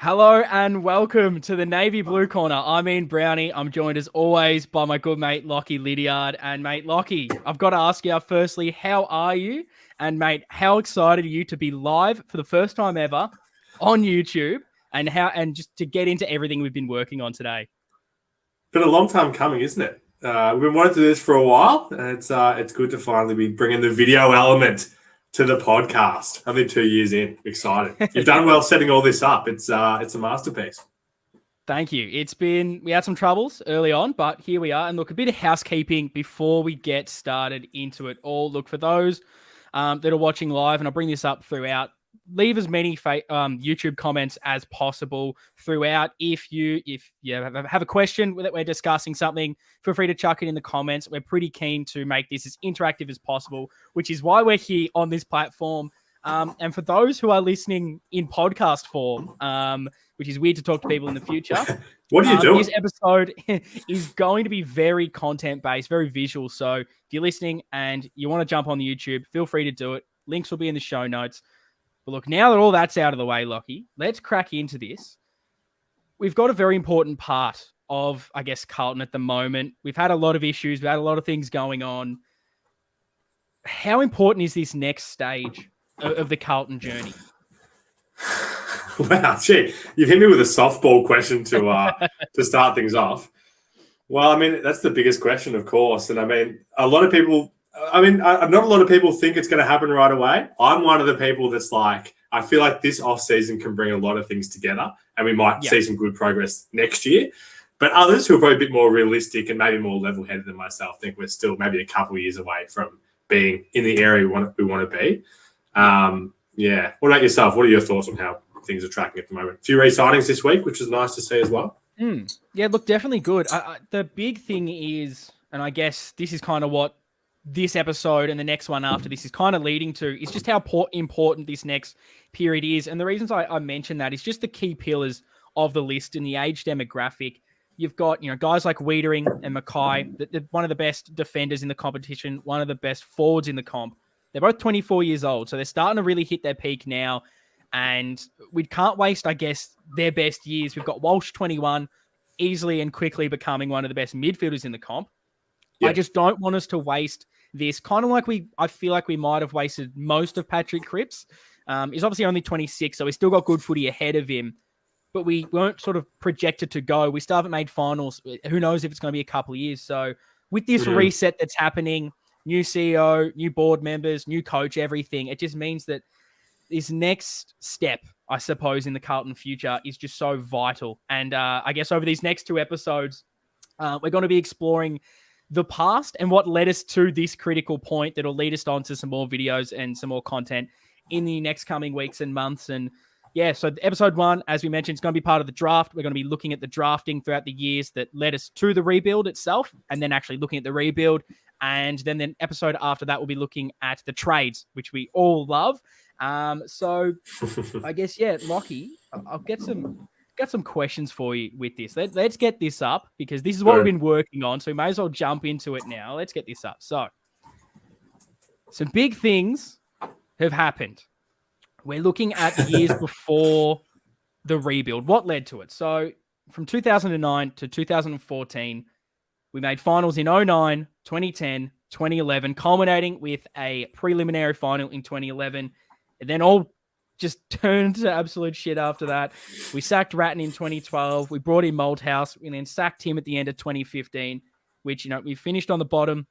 Hello and welcome to the Navy Blue Corner. I'm Ian Brownie. I'm joined as always by my good mate Lockie Lydiard. And mate Lockie, I've got to ask you firstly, how are you? And mate, how excited are you to be live for the first time ever on YouTube and just to get into everything we've been working on today? Been a long time coming, isn't it? We've been wanting to do this for a while, and it's good to finally be bringing the video element to the podcast. Only 2 years in, excited. You've done well setting all this up. It's a masterpiece. Thank you. We had some troubles early on, but here we are. And look, a bit of housekeeping before we get started into it all. Look, for those that are watching live, and I'll bring this up throughout, leave as many YouTube comments as possible throughout. If you have a question that we're discussing something, feel free to chuck it in the comments. We're pretty keen to make this as interactive as possible, which is why we're here on this platform. And for those who are listening in podcast form, which is weird to talk to people in the future. What are you doing? This episode is going to be very content-based, very visual. So if you're listening and you want to jump on the YouTube, feel free to do it. Links will be in the show notes. But look, now that all that's out of the way, Lockie, let's crack into this. We've got a very important part of, I guess, Carlton at the moment. We've had a lot of issues. We've had a lot of things going on. How important is this next stage of the Carlton journey? Wow, gee, you've hit me with a softball question to start things off. Well, I mean, that's the biggest question, of course. And I mean, not a lot of people think it's going to happen right away. I'm one of the people that's like, I feel like this off season can bring a lot of things together and we might see some good progress next year. But others who are probably a bit more realistic and maybe more level-headed than myself think we're still maybe a couple of years away from being in the area we want to be. Yeah. What about yourself? What are your thoughts on how things are tracking at the moment? A few re-signings this week, which is nice to see as well. Yeah, look, definitely good. The big thing is, and I guess this is kind of what this episode and the next one after this is kind of leading to, is just how important this next period is. And the reasons I mention that is just the key pillars of the list and the age demographic. You've got, guys like Wiedering and Mackay, one of the best defenders in the competition, one of the best forwards in the comp. They're both 24 years old, so they're starting to really hit their peak now. And we can't waste, I guess, their best years. We've got Walsh, 21, easily and quickly becoming one of the best midfielders in the comp. Yeah. I just don't want us to waste this. Kind of like I feel like we might have wasted most of Patrick Cripps. He's obviously only 26, so he's still got good footy ahead of him. But we weren't sort of projected to go. We still haven't made finals. Who knows if it's going to be a couple of years. So with this reset that's happening, new CEO, new board members, new coach, everything, it just means that this next step, I suppose, in the Carlton future is just so vital. And I guess over these next two episodes, we're going to be exploring the past and what led us to this critical point that'll lead us on to some more videos and some more content in the next coming weeks and months. And yeah, so episode 1, as we mentioned, is going to be part of the draft. We're going to be looking at the drafting throughout the years that led us to the rebuild itself, and then actually looking at the rebuild. And then the episode after that, we'll be looking at the trades, which we all love. So I guess, yeah, Lockie, I'll get some questions for you with this. Let's get this up because this is what we've been working on. So we may as well jump into it now. Let's get this up. So some big things have happened. We're looking at the years before the rebuild. What led to it? So from 2009 to 2014, we made finals in 2009, 2010, 2011, culminating with a preliminary final in 2011. And then all just turned to absolute shit after that. We sacked Ratton in 2012. We brought in Malthouse. We then sacked him at the end of 2015, which, we finished on the bottom,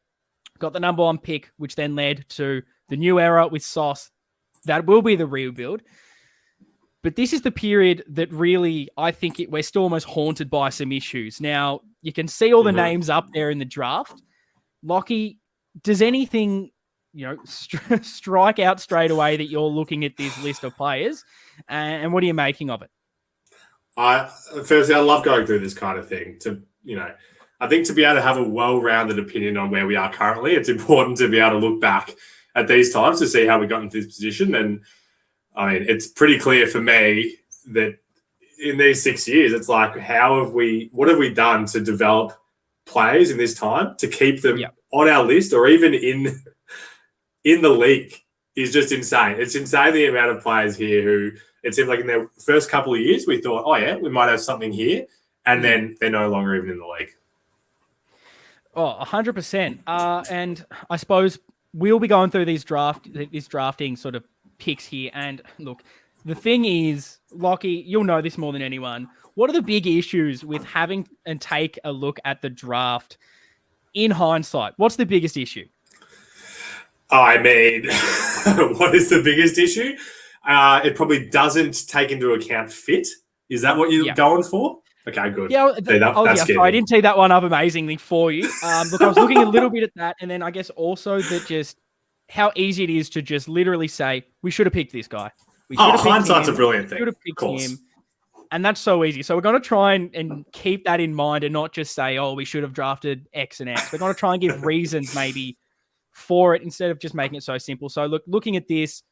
got the number 1 pick, which then led to the new era with Sauce. That will be the rebuild. But this is the period that really, I think we're still almost haunted by some issues. Now, you can see all the names up there in the draft. Lockie, does anything strike out straight away that you're looking at this list of players, and what are you making of it? Firstly, I love going through this kind of thing. I think to be able to have a well-rounded opinion on where we are currently, it's important to be able to look back at these times to see how we got into this position. And I mean, it's pretty clear for me that in these 6 years, it's like, what have we done to develop players in this time to keep them on our list or even in the league is just insane. It's insane the amount of players here who it seemed like in their first couple of years we thought, oh yeah, we might have something here, and then they're no longer even in the league. Oh, 100%. And I suppose we'll be going through this drafting sort of picks here. And look, the thing is, Lockie, you'll know this more than anyone. What are the big issues with having and take a look at the draft in hindsight? What's the biggest issue? I mean, what is the biggest issue? It probably doesn't take into account fit. Is that what you're going for? Okay, good. Yeah, so I didn't tee that one up amazingly for you. Look, I was looking a little bit at that, and then I guess also that just how easy it is to just literally say, we should have picked this guy. Hindsight's a brilliant thing. Should have picked him. And that's so easy. So we're going to try and keep that in mind and not just say, oh, we should have drafted X and X. We're going to try and give reasons maybe for it instead of just making it so simple. So looking at this,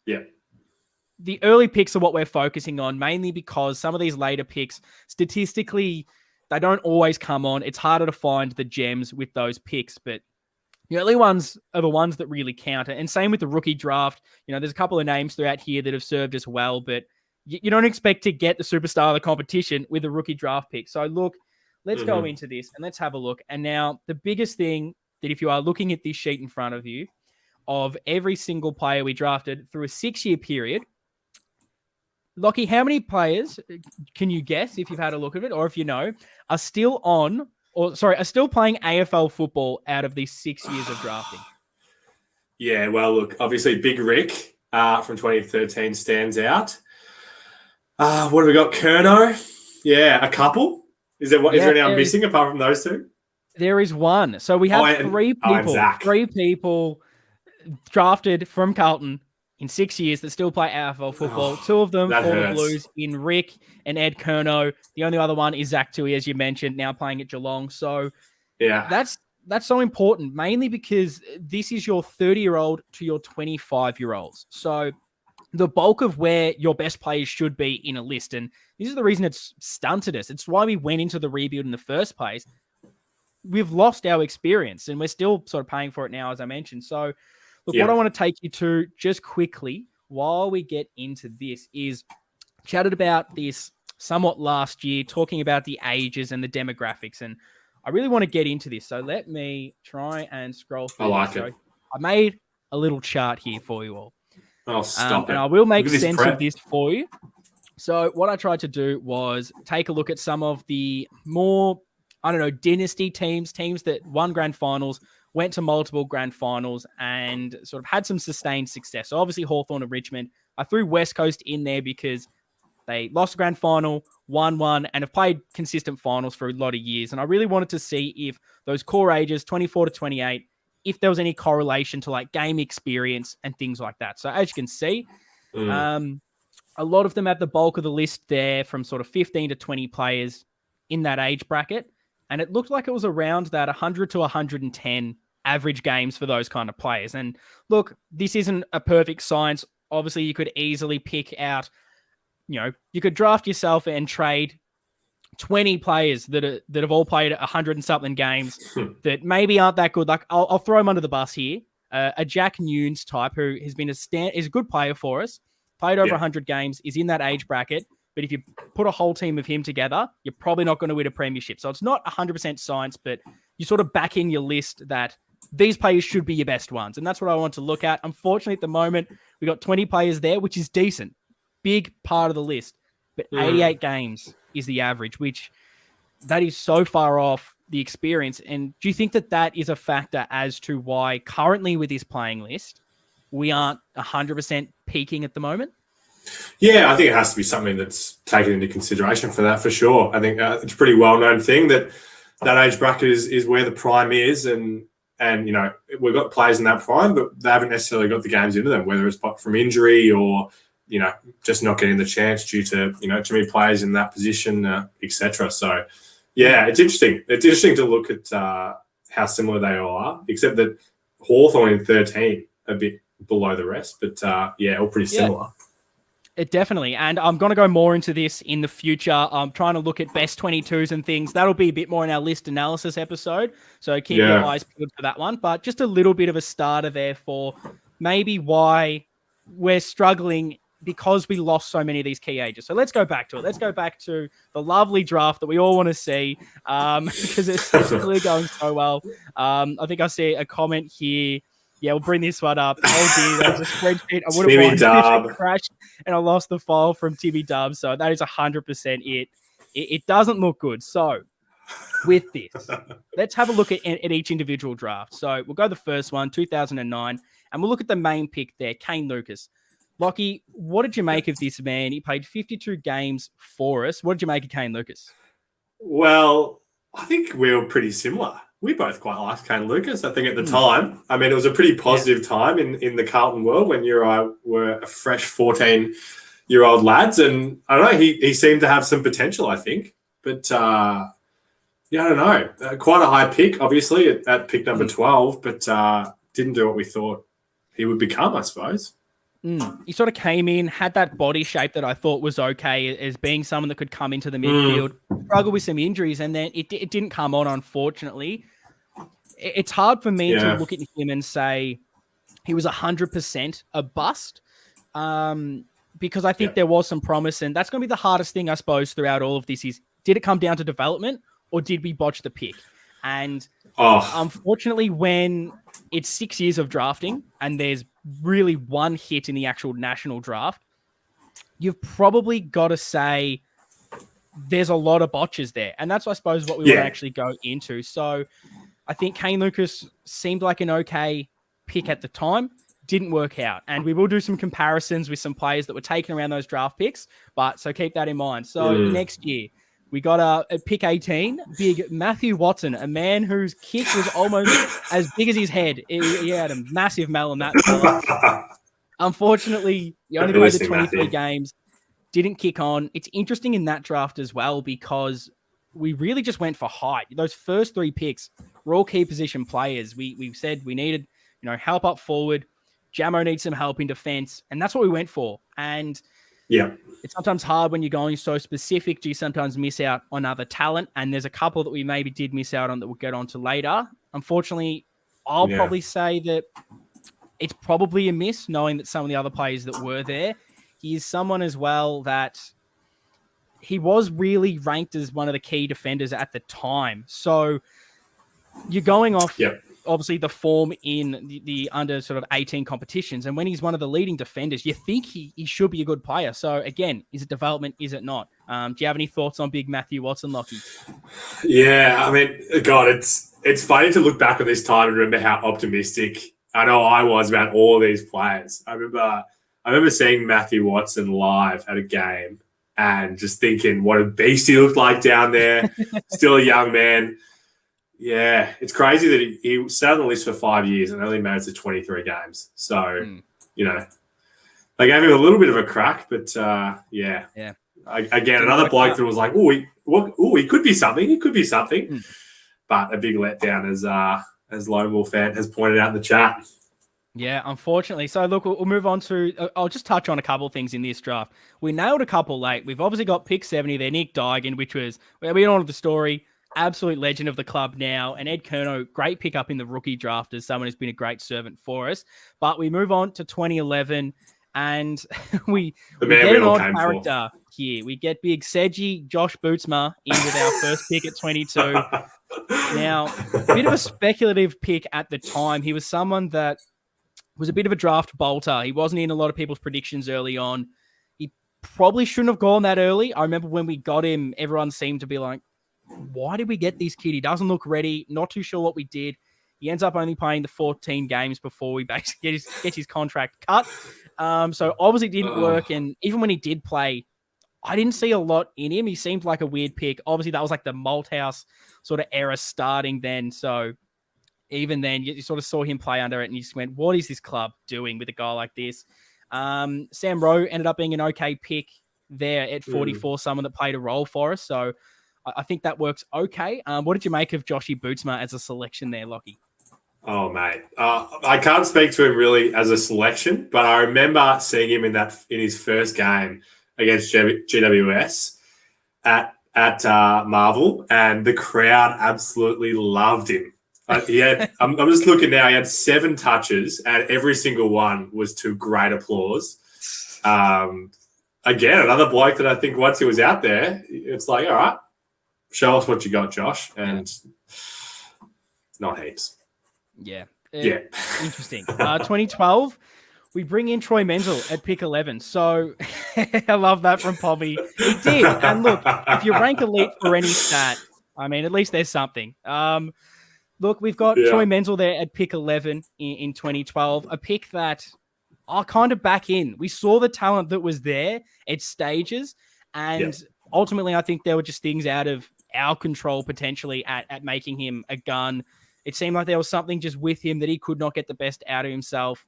the early picks are what we're focusing on, mainly because some of these later picks, statistically, they don't always come on. It's harder to find the gems with those picks, but the early ones are the ones that really count. And same with the rookie draft. There's a couple of names throughout here that have served us well, but you don't expect to get the superstar of the competition with a rookie draft pick. So look, let's go into this and let's have a look. And now the biggest thing that if you are looking at this sheet in front of you of every single player we drafted through a 6-year period, Lockie, how many players can you guess if you've had a look at it or if you know are still playing AFL football out of these 6 years of drafting? Yeah, well, look, obviously Big Rick from 2013 stands out. What have we got? Kerno? Yeah, a couple. Is there any I'm missing apart from those two? There is one. So we have three people drafted from Carlton in 6 years that still play AFL football. Two of them for the Blues in Rick and Ed Kerno. The only other one is Zach Tui, as you mentioned, now playing at Geelong. So that's so important, mainly because this is your 30-year-old to your 25-year-olds. So the bulk of where your best players should be in a list. And this is the reason it's stunted us. It's why we went into the rebuild in the first place. We've lost our experience and we're still sort of paying for it now, as I mentioned. So look, what I want to take you to just quickly while we get into this is chatted about this somewhat last year, talking about the ages and the demographics. And I really want to get into this. So let me try and scroll through. I like it. I made a little chart here for you all. Oh, stop it. And I will make sense of this for you. So what I tried to do was take a look at some of the more, dynasty teams that won grand finals, went to multiple grand finals and sort of had some sustained success. So obviously Hawthorn and Richmond. I threw West Coast in there because they lost a grand final, won one, and have played consistent finals for a lot of years. And I really wanted to see if those core ages, 24 to 28, if there was any correlation to like game experience and things like that. So as you can see, a lot of them have the bulk of the list there from sort of 15 to 20 players in that age bracket. And it looked like it was around that 100 to 110 average games for those kind of players. And look, this isn't a perfect science. Obviously, you could easily pick out, you could draft yourself and trade 20 players that have all played 100 and something games that maybe aren't that good. Like I'll throw him under the bus here. A Jack Nunes type who has been is a good player for us, played over 100 games, is in that age bracket. But if you put a whole team of him together, you're probably not going to win a premiership. So it's not 100% science, but you sort of back in your list that these players should be your best ones. And that's what I want to look at. Unfortunately, at the moment, we got 20 players there, which is decent. Big part of the list. But 88 games is the average, which that is so far off the experience. And do you think that is a factor as to why currently with this playing list, we aren't 100% peaking at the moment? Yeah, I think it has to be something that's taken into consideration for that, for sure. I think it's a pretty well-known thing that age bracket is where the prime is, and we've got players in that prime, but they haven't necessarily got the games into them, whether it's from injury or just not getting the chance due to too many players in that position, etc. So yeah, it's interesting. It's interesting to look at how similar they all are, except that Hawthorn in 13 a bit below the rest, but all pretty similar. It definitely. And I'm going to go more into this in the future. I'm trying to look at best 22s and things. That'll be a bit more in our list analysis episode. So keep your eyes peeled for that one. But just a little bit of a starter there for maybe why we're struggling because we lost so many of these key ages. So let's go back to it. Let's go back to the lovely draft that we all want to see because it's clearly going so well. I think I see a comment here. Yeah, we'll bring this one up. Oh, dear, there's a spreadsheet. I would have wanted to crash, and I lost the file from Timmy Dub. So that is 100% it. It doesn't look good. So with this, let's have a look at each individual draft. So we'll go the first one, 2009, and we'll look at the main pick there, Kane Lucas. Lockie, what did you make of this man? He played 52 games for us. What did you make of Kane Lucas? Well, I think we were pretty similar. We both quite liked Kane Lucas, I think, at the time. I mean, it was a pretty positive time in the Carlton world when you and I were a fresh 14-year-old lads. And I don't know, he seemed to have some potential, I think. But, I don't know. Quite a high pick, obviously, at pick number 12, but didn't do what we thought he would become, I suppose. He sort of came in, had that body shape that I thought was okay as being someone that could come into the midfield, struggle with some injuries, and then it didn't come on, unfortunately. It's hard for me to look at him and say he was 100% a bust because I think there was some promise, and that's going to be the hardest thing, I suppose, throughout all of this is, did it come down to development or did we botch the pick? And unfortunately, when it's 6 years of drafting and there's really one hit in the actual national draft, you've probably got to say there's a lot of botches there. And that's, I suppose, what we want to actually go into. So I think Kane Lucas seemed like an okay pick at the time, didn't work out. And we will do some comparisons with some players that were taken around those draft picks, but so keep that in mind. So next year, we got a pick 18, big Matthew Watson, a man whose kick was almost as big as his head. He had a massive melon, that fella. Unfortunately, he only played the 23 games, didn't kick on. It's interesting in that draft as well because we really just went for height. Those first 3 picks were all key position players. We said we needed, help up forward. Jamo needs some help in defense, and that's what we went for. And it's sometimes hard when you're going so specific. Do you sometimes miss out on other talent? And there's a couple that we maybe did miss out on that we'll get onto later. Unfortunately, I'll probably say that it's probably a miss, knowing that some of the other players that were there. He is someone as well that he was really ranked as one of the key defenders at the time. So you're going off, obviously, the form in the under sort of 18 competitions. And when he's one of the leading defenders, you think he should be a good player. So again, is it development? Is it not? Do you have any thoughts on big Matthew Watson, Lockie? Yeah, I mean, God, it's funny to look back on this time and remember how optimistic I know I was about all these players. I remember seeing Matthew Watson live at a game and just thinking what a beast he looked like down there. Still a young man. Yeah, it's crazy that he sat on the list for 5 years and only made it to 23 games. So, they gave him a little bit of a crack, but again, another bloke that was like, he could be something. He could be something. But a big letdown as Lone Wolf fan has pointed out in the chat. Yeah, unfortunately. So, look, we'll move on to... I'll just touch on a couple of things in this draft. We nailed a couple late. We've obviously got pick 70 there, Nick Dygan, which was... We don't know the story. Absolute legend of the club now. And Ed Kerno, great pickup in the rookie draft as someone who's been a great servant for us. But we move on to 2011, and we get an odd character here. We get big Seji Josh Bootsma in with our first pick at 22. Now, a bit of a speculative pick at the time. He was someone that was a bit of a draft bolter. He wasn't in a lot of people's predictions early on. He probably shouldn't have gone that early. I remember when we got him, everyone seemed to be like, why did we get this kid? He doesn't look ready. Not too sure what we did. He ends up only playing the 14 games before we basically gets his contract cut. So obviously it didn't work. And even when he did play, I didn't see a lot in him. He seemed like a weird pick. Obviously that was like the Malthouse sort of era starting then. So even then you sort of saw him play under it and you just went, what is this club doing with a guy like this? Sam Rowe ended up being an okay pick there at 44, someone that played a role for us. So I think that works okay. What did you make of Joshy Bootsma as a selection there, Lockie? Oh, mate. I can't speak to him really as a selection, but I remember seeing him in his first game against GWS at Marvel, and the crowd absolutely loved him. I'm just looking now. He had 7 touches, and every single one was to great applause. Again, another bloke that I think once he was out there, it's like, all right, show us what you got, Josh, and not heaps. Yeah. Interesting. 2012, we bring in Troy Menzel at pick 11. So I love that from Poppy. He did. And look, if you rank elite for any stat, I mean, at least there's something. Look, we've got Troy Menzel there at pick 11 in 2012, a pick that are kind of back in. We saw the talent that was there at stages, and ultimately I think there were just things out of our control potentially at making him a gun. It seemed like there was something just with him that he could not get the best out of himself.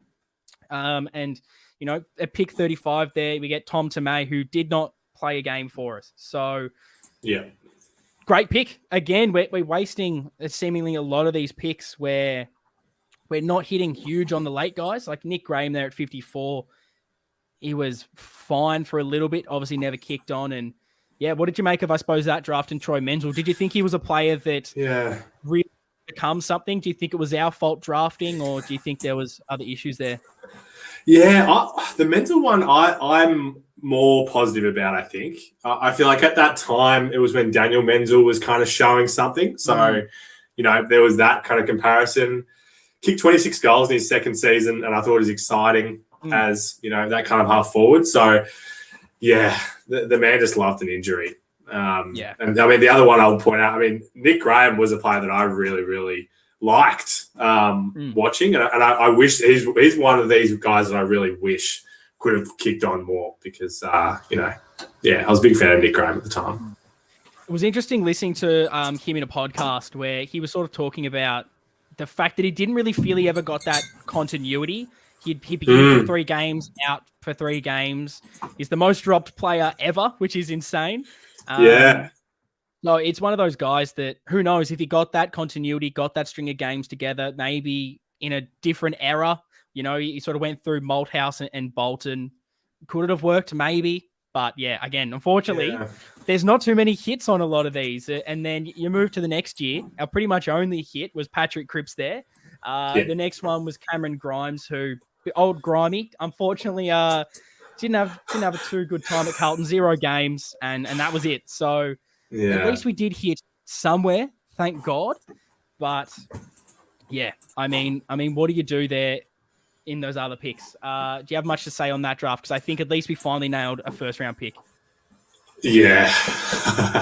And, you know, at pick 35 there, we get Tom Tomei, who did not play a game for us. So, great pick. Again, we're wasting seemingly a lot of these picks where we're not hitting huge on the late guys. Like Nick Graham there at 54, he was fine for a little bit, obviously never kicked on. And, what did you make of, I suppose, that draft in Troy Menzel? Did you think he was a player that really become something? Do you think it was our fault drafting, or do you think there was other issues there? The Menzel one, I'm more positive about, I think. I feel like at that time, it was when Daniel Menzel was kind of showing something. So, you know, there was that kind of comparison. Kicked 26 goals in his second season, and I thought it was exciting as, you know, that kind of half forward. So, the man just loved an injury. And I mean, the other one I'll point out, I mean, Nick Graham was a player that I really, really liked watching. And I wish he's one of these guys that I really wish could have kicked on more because, you know, I was a big fan of Nick Graham at the time. It was interesting listening to him in a podcast where he was sort of talking about the fact that he didn't really feel he ever got that continuity. He'd be in for 3 games, out for 3 games. He's the most dropped player ever, which is insane. No, it's one of those guys that, who knows, if he got that continuity, got that string of games together, maybe in a different era, you know, he sort of went through Malthouse and Bolton. Could it have worked? Maybe. But again, unfortunately, there's not too many hits on a lot of these. And then you move to the next year. Our pretty much only hit was Patrick Cripps there. The next one was Cameron Grimes, who, old Grimey, unfortunately, didn't have a too good time at Carlton. 0 games, and that was it. So at least we did hit somewhere, thank God. But I mean, what do you do there in those other picks? Do you have much to say on that draft? Because I think at least we finally nailed a first round pick. Yeah,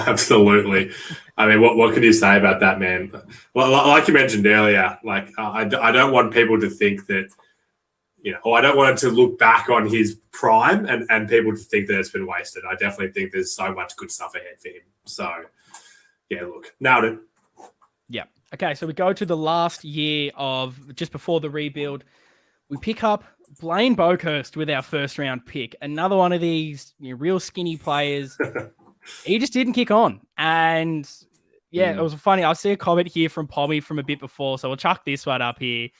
absolutely. I mean, what can you say about that, man? Well, like you mentioned earlier, like I don't want people to think that, you know, or I don't want it to look back on his prime and people to think that it's been wasted. I definitely think there's so much good stuff ahead for him. So, look, nailed it. Yeah. Okay, so we go to the last year of just before the rebuild. We pick up Blaine Boakhurst with our first round pick. Another one of these real skinny players. He just didn't kick on. And it was funny. I see a comment here from Pommy from a bit before, so we'll chuck this one up here.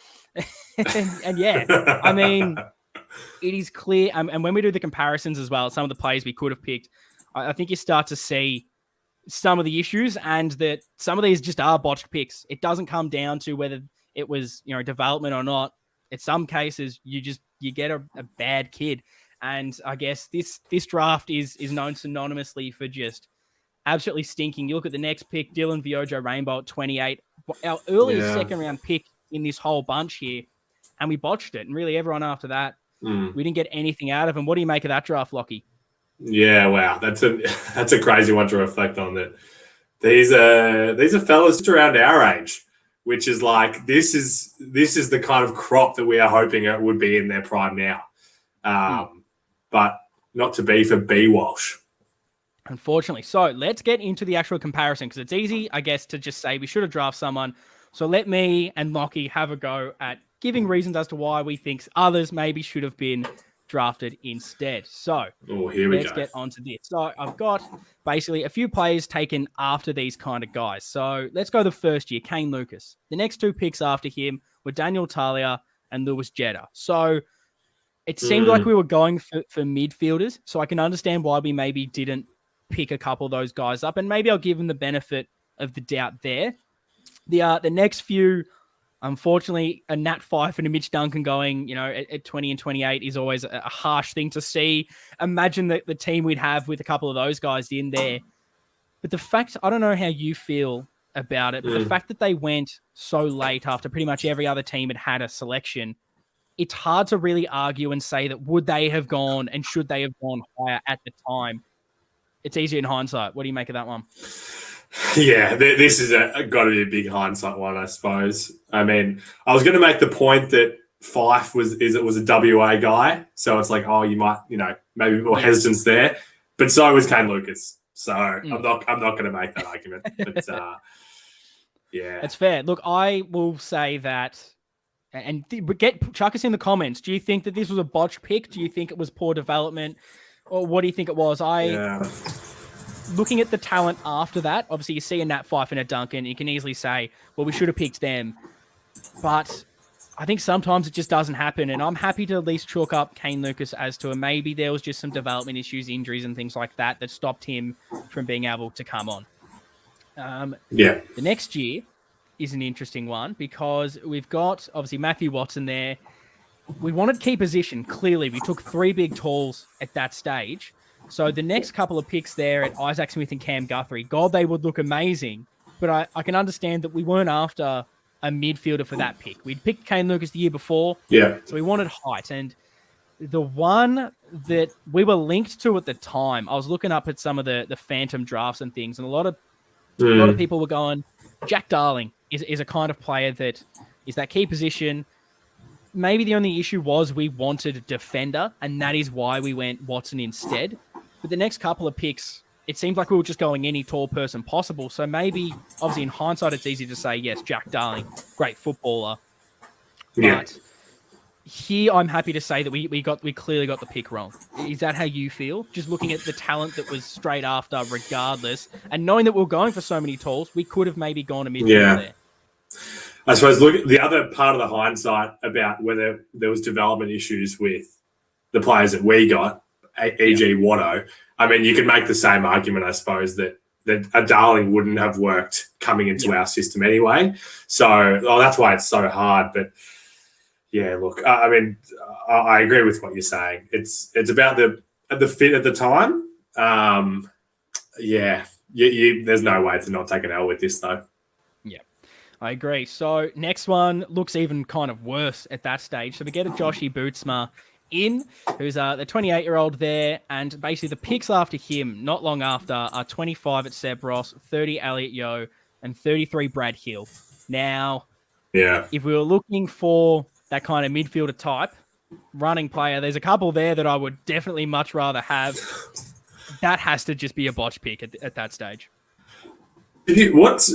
and I mean, it is clear. And when we do the comparisons as well, some of the players we could have picked, I think you start to see some of the issues and that some of these just are botched picks. It doesn't come down to whether it was, development or not. In some cases, you get a bad kid. And I guess this draft is known synonymously for just absolutely stinking. You look at the next pick, Dylan Viojo Rainbow at 28, our earliest second round pick in this whole bunch here, and we botched it. And really everyone after that, we didn't get anything out of him. What do you make of that draft, Lockie? Yeah, wow. That's a crazy one to reflect on. That these are fellas around our age, which is like this is the kind of crop that we are hoping it would be in their prime now. But not to be for B. Walsh. Unfortunately. So let's get into the actual comparison because it's easy, I guess, to just say we should have drafted someone. So let me and Lockie have a go at giving reasons as to why we think others maybe should have been drafted instead. So let's get on to this. So I've got basically a few players taken after these kind of guys. So let's go the first year, Kane Lucas. The next 2 picks after him were Daniel Talia and Lewis Jetta. So it seemed like we were going for midfielders. So I can understand why we maybe didn't pick a couple of those guys up. And maybe I'll give them the benefit of the doubt there. The next few, unfortunately, a Nat Fyfe and a Mitch Duncan going, at 20 and 28 is always a harsh thing to see. Imagine the team we'd have with a couple of those guys in there. But the fact, I don't know how you feel about it, but the fact that they went so late after pretty much every other team had a selection, it's hard to really argue and say that would they have gone and should they have gone higher at the time. It's easier in hindsight. What do you make of that one? Yeah, this is got to be a big hindsight one, I suppose. I mean, I was going to make the point that Fife was a WA guy, so it's like, oh, you might, maybe more hesitance there, but so was Kane Lucas. So I'm not going to make that argument. But yeah, it's fair. Look, I will say that, and chuck us in the comments. Do you think that this was a botch pick? Do you think it was poor development, or what do you think it was? Looking at the talent after that, obviously you see a Nat Fyfe and a Duncan, you can easily say, well, we should have picked them. But I think sometimes it just doesn't happen. And I'm happy to at least chalk up Kane Lucas as to maybe there was just some development issues, injuries and things like that stopped him from being able to come on. The next year is an interesting one because we've got, obviously, Matthew Watson there. We wanted key position, clearly. We took 3 big talls at that stage. So the next couple of picks there at Isaac Smith and Cam Guthrie, God, they would look amazing. But I can understand that we weren't after a midfielder for that pick. We'd picked Kane Lucas the year before. Yeah. So we wanted height. And the one that we were linked to at the time, I was looking up at some of the phantom drafts and things, and a lot of people were going, Jack Darling is a kind of player that is that key position. Maybe the only issue was we wanted a defender, and that is why we went Watson instead. But the next couple of picks, it seemed like we were just going any tall person possible. So maybe, obviously, in hindsight, it's easy to say, yes, Jack Darling, great footballer. Yeah. But here, I'm happy to say that we clearly got the pick wrong. Is that how you feel? Just looking at the talent that was straight after, regardless, and knowing that we were going for so many talls, we could have maybe gone a midfield there. I suppose, look, the other part of the hindsight about whether there was development issues with the players that we got, e.g. Watto, I mean, you could make the same argument, I suppose, that a Darling wouldn't have worked coming into our system anyway. So that's why it's so hard. But, yeah, look, I mean, I agree with what you're saying. It's about the fit at the time. There's no way to not take an L with this, though. Yeah. I agree. So next one looks even kind of worse at that stage. So we get a Joshy Bootsma in, who's the 28-year-old there, and basically the picks after him, not long after, are 25 at Seb Ross, 30 Elliot Yeo, and 33 Brad Hill. Now, if we were looking for that kind of midfielder type, running player, there's a couple there that I would definitely much rather have. That has to just be a botch pick at that stage. What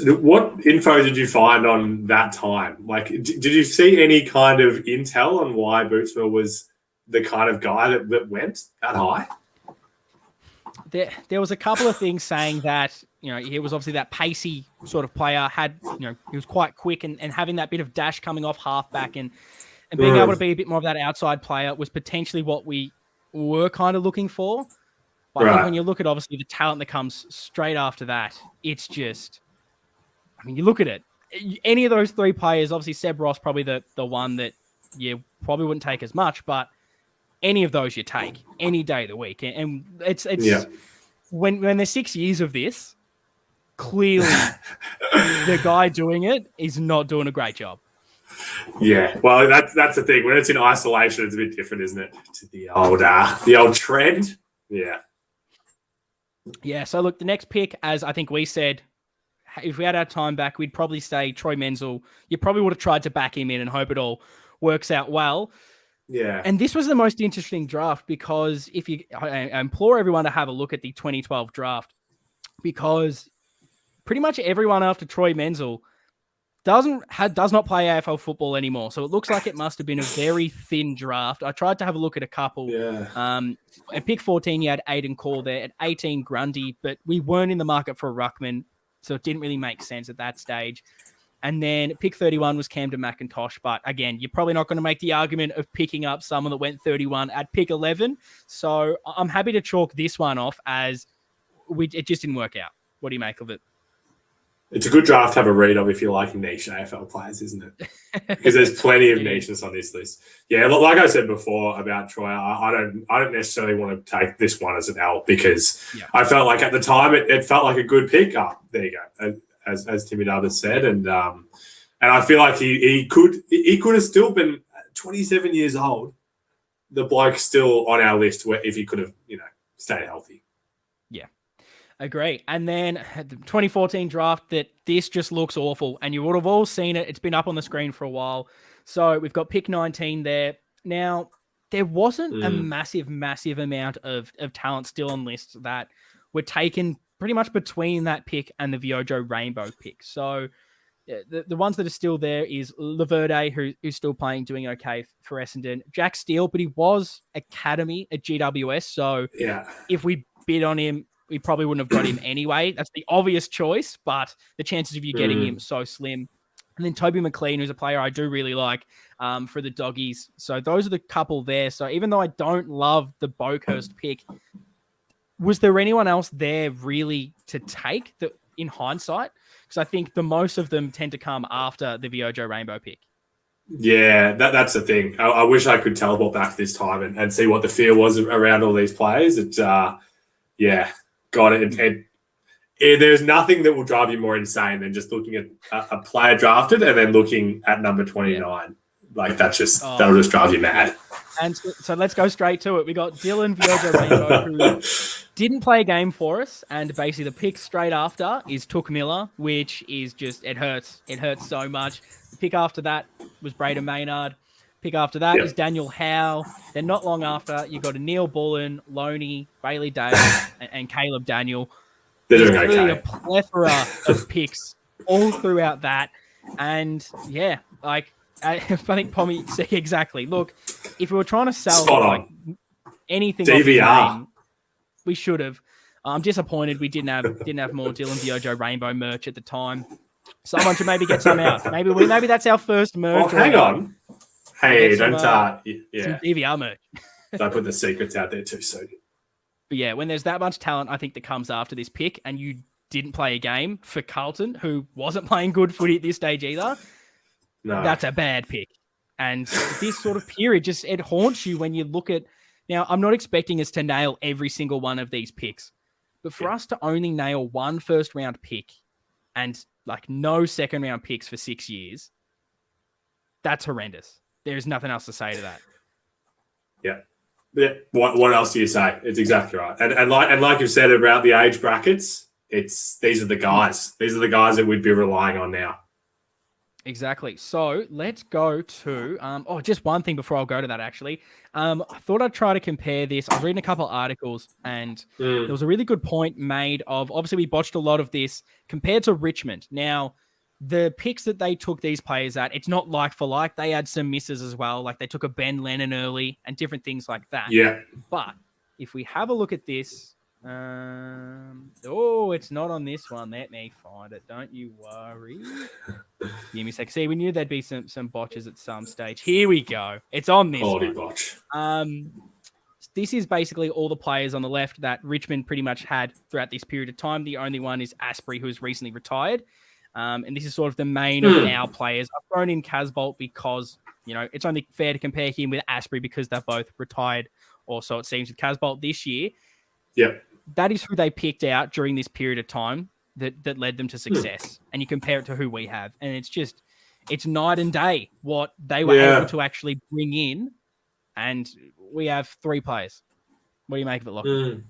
info did you find on that time? Like, did you see any kind of intel on why Bootsma was the kind of guy that went that high? There was a couple of things saying that, he was obviously that pacey sort of player, he was quite quick and having that bit of dash coming off halfback and being able to be a bit more of that outside player was potentially what we were kind of looking for. But I think when you look at, obviously, the talent that comes straight after that, it's just, I mean, you look at it. Any of those 3 players, obviously Seb Ross probably the one that you probably wouldn't take as much, but any of those you take any day of the week. And it's when there's 6 years of this, clearly the guy doing it is not doing a great job. Yeah, well, that's the thing. When it's in isolation, it's a bit different, isn't it? To the old trend. Yeah. Yeah, so look, the next pick, as I think we said, if we had our time back, we'd probably say Troy Menzel. You probably would have tried to back him in and hope it all works out well. Yeah. And this was the most interesting draft because I implore everyone to have a look at the 2012 draft because pretty much everyone after Troy Menzel does not play AFL football anymore. So it looks like it must have been a very thin draft. I tried to have a look at a couple. Yeah. At pick 14, you had Aiden Call there. At 18, Grundy, but we weren't in the market for a ruckman, so it didn't really make sense at that stage. And then pick 31 was Camden McIntosh. But again, you're probably not going to make the argument of picking up someone that went 31 at pick 11. So I'm happy to chalk this one off as it just didn't work out. What do you make of it? It's a good draft to have a read of if you like niche AFL players, isn't it? Because there's plenty of niches on this list. Yeah, like I said before about Troy, I don't necessarily want to take this one as an L because I felt like at the time it felt like a good pick. Oh, there you go, as Timmy Dubbs said, and I feel like he could have still been 27 years old. The bloke's still on our list where if he could have stayed healthy. Agree. And then the 2014 draft, this just looks awful. And you would have all seen it. It's been up on the screen for a while. So we've got pick 19 there. Now, there wasn't a massive amount of talent still on lists that were taken pretty much between that pick and the Viojo Rainbow pick. So the ones that are still there is Laverde, who's still playing, doing okay for Essendon. Jack Steele, but he was academy at GWS. So if we bid on him, we probably wouldn't have got him anyway. That's the obvious choice, but the chances of you getting him so slim. And then Toby McLean, who's a player I do really like for the Doggies. So those are the couple there. So even though I don't love the Boakhurst pick, was there anyone else there really to take that in hindsight? Because I think the most of them tend to come after the Viojo Rainbow pick. Yeah, that's the thing. I wish I could teleport back this time and see what the feel was around all these players. God, there's nothing that will drive you more insane than just looking at a player drafted and then looking at number 29. Yeah. Like that'll just drive you mad. And so let's go straight to it. We got Dylan Viojo Rainbow, who didn't play a game for us, and basically the pick straight after is Took Miller, which is just it hurts. It hurts so much. The pick after that was Braden Maynard. Pick after that is Daniel Howe. Then not long after, you got a Neil Bullen, Loney, Bailey Dale, and Caleb Daniel. There's really a plethora of picks all throughout that. And I think Pommy said exactly. Look, if we were trying to sell anything off the game, we should have. I'm disappointed we didn't have more Dylan Viojo Rainbow merch at the time. Someone should maybe get some out. Maybe that's our first merch. Oh, hang on. Hey, don't start. Some DVR merch. Don't put the secrets out there too soon. But yeah, when there's that much talent, I think that comes after this pick, and you didn't play a game for Carlton, who wasn't playing good footy at this stage either. No, that's a bad pick. And this sort of period it haunts you when you look at. Now, I'm not expecting us to nail every single one of these picks, but for us to only nail one first round pick and no second round picks for 6 years, that's horrendous. There's nothing else to say to that. Yeah. What else do you say? It's exactly right. And like you said about the age brackets, these are the guys. These are the guys that we'd be relying on now. Exactly. So let's go to just one thing before I'll go to that actually. I thought I'd try to compare this. I was reading a couple of articles and there was a really good point made of obviously we botched a lot of this compared to Richmond. Now, the picks that they took these players at, it's not like for like. They had some misses as well. Like they took a Ben Lennon early and different things like that. Yeah. But if we have a look at this, it's not on this one. Let me find it. Don't you worry. Give me a sec. See, we knew there'd be some botches at some stage. Here we go. It's on this one. Botch. This is basically all the players on the left that Richmond pretty much had throughout this period of time. The only one is Asprey, who's recently retired. And this is sort of the main of our players. I've thrown in Casbolt because, it's only fair to compare him with Asprey because they're both retired. Also, it seems with Casbolt this year. Yep. That is who they picked out during this period of time that led them to success. And you compare it to who we have. And it's night and day what they were able to actually bring in. And we have 3 players. What do you make of it, Lockie?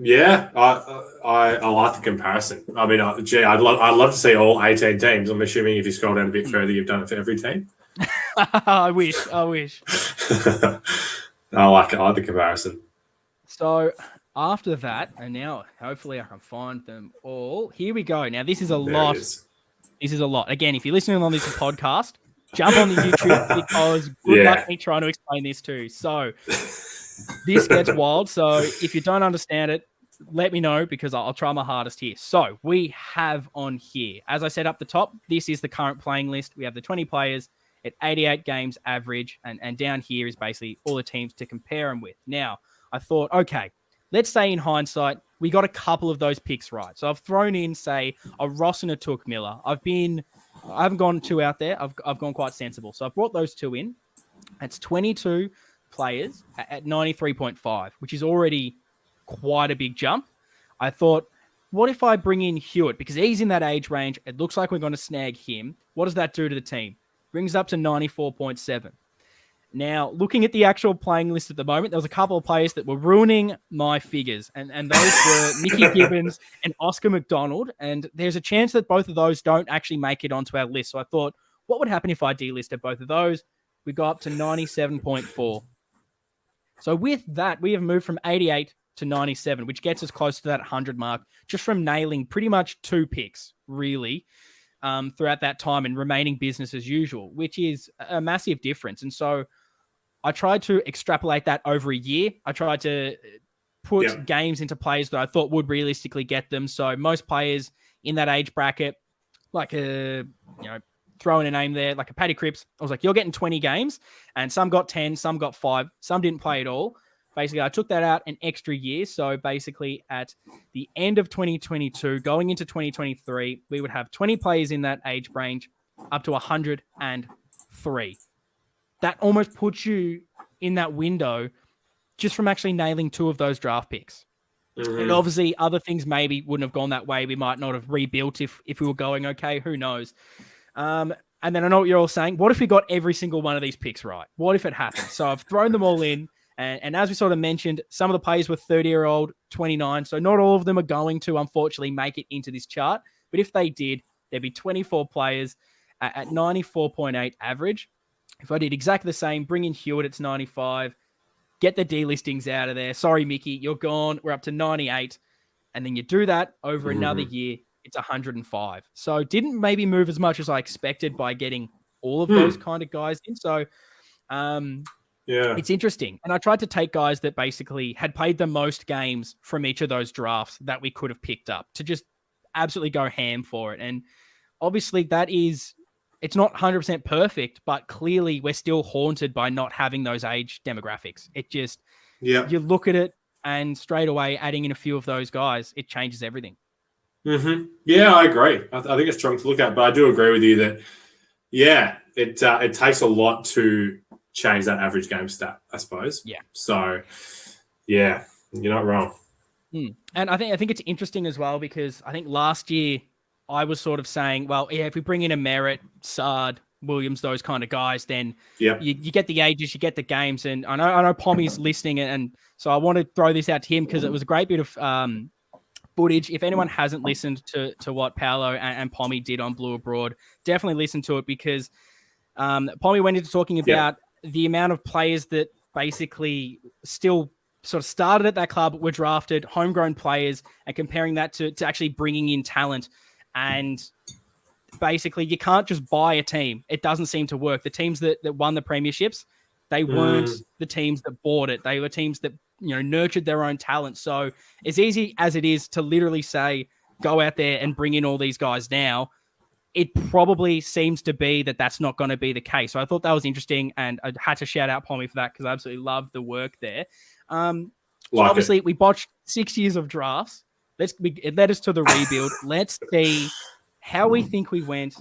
Yeah, I like the comparison. I mean, I'd love to see all 18 teams. I'm assuming if you scroll down a bit further, you've done it for every team. I wish. I like the comparison. So after that, and now hopefully I can find them all. Here we go. Now this is a lot. This is a lot. Again, if you're listening on this podcast, jump on the YouTube because good luck me trying to explain this too. So this gets wild. So if you don't understand it, let me know because I'll try my hardest here. So we have on here, as I said up the top, this is the current playing list. We have the 20 players at 88 games average. And down here is basically all the teams to compare them with. Now, I thought, okay, let's say in hindsight, we got a couple of those picks right. So I've thrown in, say, a Ross and a Took Miller. I haven't gone too out there. I've gone quite sensible. So I've brought those two in. It's 22 players at 93.5, which is already quite a big jump. I thought, what if I bring in Hewitt? Because he's in that age range. It looks like we're going to snag him. What does that do to the team? Brings it up to 94.7. Now, looking at the actual playing list at the moment, there was a couple of players that were ruining my figures, and those were Mickey Gibbons and Oscar McDonald, and there's a chance that both of those don't actually make it onto our list. So I thought, what would happen if I delisted both of those? We go up to 97.4. So with that, we have moved from 88 to 97, which gets us close to that 100 mark, just from nailing pretty much 2 picks, really, throughout that time and remaining business as usual, which is a massive difference. And so I tried to extrapolate that over a year. I tried to put games into players that I thought would realistically get them. So most players in that age bracket, like throwing a name there, like a Paddy Cripps, I was like, you're getting 20 games, and some got 10, some got 5, some didn't play at all. Basically, I took that out an extra year. So basically at the end of 2022, going into 2023, we would have 20 players in that age range up to 103. That almost puts you in that window just from actually nailing 2 of those draft picks. Mm-hmm. And obviously other things maybe wouldn't have gone that way. We might not have rebuilt if we were going okay. Who knows? And then I know what you're all saying. What if we got every single one of these picks right? What if it happened? So I've thrown them all in. And as we sort of mentioned, some of the players were 30-year-old, 29. So not all of them are going to, unfortunately, make it into this chart. But if they did, there'd be 24 players at 94.8 average. If I did exactly the same, bring in Hewitt, it's 95. Get the delistings out of there. Sorry, Mickey, you're gone. We're up to 98. And then you do that over another year, it's 105. So didn't maybe move as much as I expected by getting all of those kind of guys in. So it's interesting. And I tried to take guys that basically had played the most games from each of those drafts that we could have picked up to just absolutely go ham for it. And obviously it's not 100% perfect, but clearly we're still haunted by not having those age demographics. It just, you look at it and straight away adding in a few of those guys, it changes everything. Mm-hmm. Yeah, I agree. I think it's strong to look at, but I do agree with you that, it takes a lot to change that average game stat, I suppose. Yeah. So, you're not wrong. And I think it's interesting as well, because I think last year I was sort of saying, well, if we bring in a Merritt, Sard, Williams, those kind of guys, then you get the ages, you get the games. And I know Pommy's listening, and so I want to throw this out to him because it was a great bit of footage. If anyone hasn't listened to what Paolo and Pommy did on Blue Abroad, definitely listen to it, because Pommy went into talking about the amount of players that basically still sort of started at that club, were drafted, homegrown players, and comparing that to actually bringing in talent. And basically, you can't just buy a team. It doesn't seem to work. The teams that won the premierships, they weren't the teams that bought it. They were teams that nurtured their own talent. So as easy as it is to literally say, go out there and bring in all these guys now, it probably seems to be that that's not going to be the case. So I thought that was interesting, and I had to shout out Pommy for that because I absolutely loved the work there. Obviously, we botched 6 years of drafts. It led us to the rebuild. Let's see how we think we went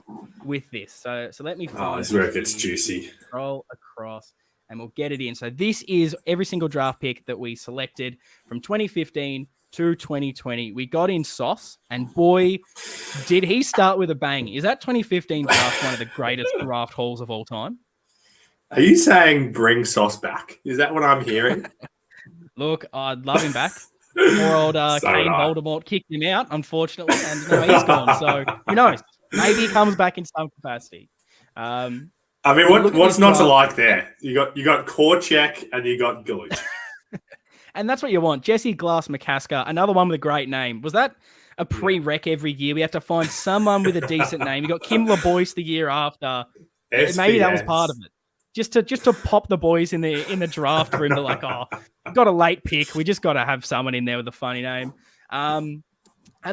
with this. So let me find. This is where it gets juicy. Scroll across, and we'll get it in. So this is every single draft pick that we selected from 2015 to 2020. We got in Sauce, and boy, did he start with a bang. Is that 2015 draft one of the greatest draft hauls of all time? Are you saying bring Sauce back? Is that what I'm hearing? Look, I'd love him back. Poor old Kane Voldemort kicked him out, unfortunately, and now he's gone. So who knows? Maybe he comes back in some capacity. I mean, what's not to like there? You got Korchek and you got Gullich. And that's what you want. Jesse Glass McCasker, another one with a great name. Was that a prereq every year? We have to find someone with a decent name. You got Kim LeBoyce the year after. SPS. Maybe that was part of it. Just to pop the boys in the draft room. They're like, got a late pick. We just got to have someone in there with a funny name. And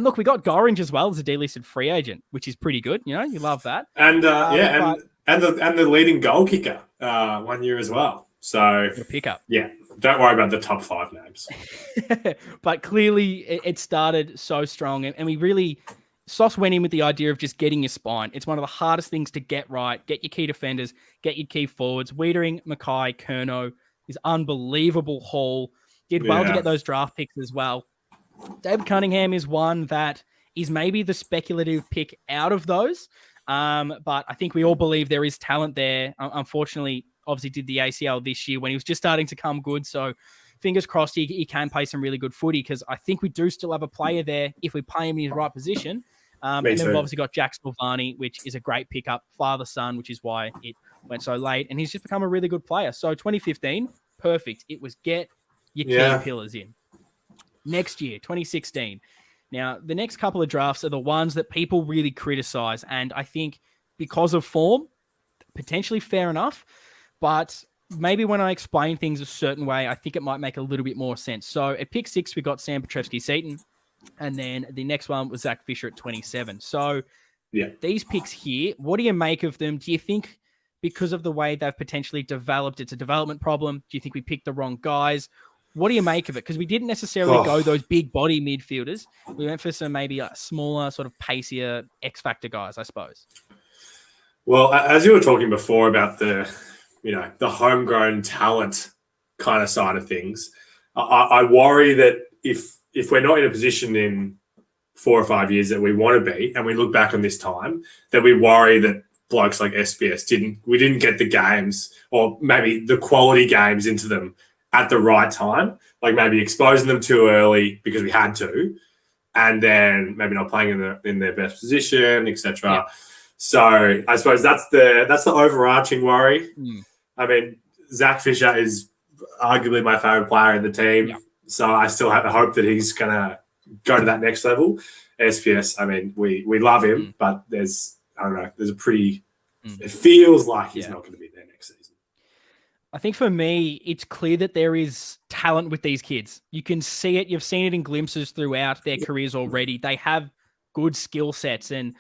look, we got Gorringe as well as a delisted free agent, which is pretty good. You love that. And and the leading goal kicker 1 year as well. So, What a pickup. yeah, don't worry about the top 5 names. But clearly it started so strong. And we really, Sauce went in with the idea of just getting your spine. It's one of the hardest things to get right. Get your key defenders, get your key forwards. Wiedering, Mackay, Curnow, his unbelievable haul. Did well to get those draft picks as well. David Cunningham is one that is maybe the speculative pick out of those. But I think we all believe there is talent there. Unfortunately, obviously did the ACL this year when he was just starting to come good. So fingers crossed he can play some really good footy, because I think we do still have a player there if we play him in his right position. And then we've obviously got Jack Silvani, which is a great pickup, father-son, which is why it went so late. And he's just become a really good player. So 2015, perfect. It was get your key pillars in. Next year, 2016. Now, the next couple of drafts are the ones that people really criticize. And I think because of form, potentially fair enough. But maybe when I explain things a certain way, I think it might make a little bit more sense. So at pick 6, we got Sam Petrevski-Seton. And then the next one was Zach Fisher at 27. So these picks here, what do you make of them? Do you think because of the way they've potentially developed, it's a development problem? Do you think we picked the wrong guys? What do you make of it? Because we didn't necessarily go those big body midfielders. We went for some maybe smaller, sort of pacier X-factor guys, I suppose. Well, as you were talking before about the homegrown talent kind of side of things, I worry that if we're not in a position in 4 or 5 years that we want to be, and we look back on this time, that we worry that blokes like SPS didn't get the games, or maybe the quality games into them at the right time, like maybe exposing them too early because we had to, and then maybe not playing in their best position, etc. Yeah. So I suppose that's the overarching worry. I mean, Zach Fisher is arguably my favorite player in the team, so I still have hope that he's gonna go to that next level. SPS, I mean, we love him, but there's a pretty. It feels like he's not going to be there next season. I think for me, it's clear that there is talent with these kids. You can see it. You've seen it in glimpses throughout their careers already. They have good skill sets, and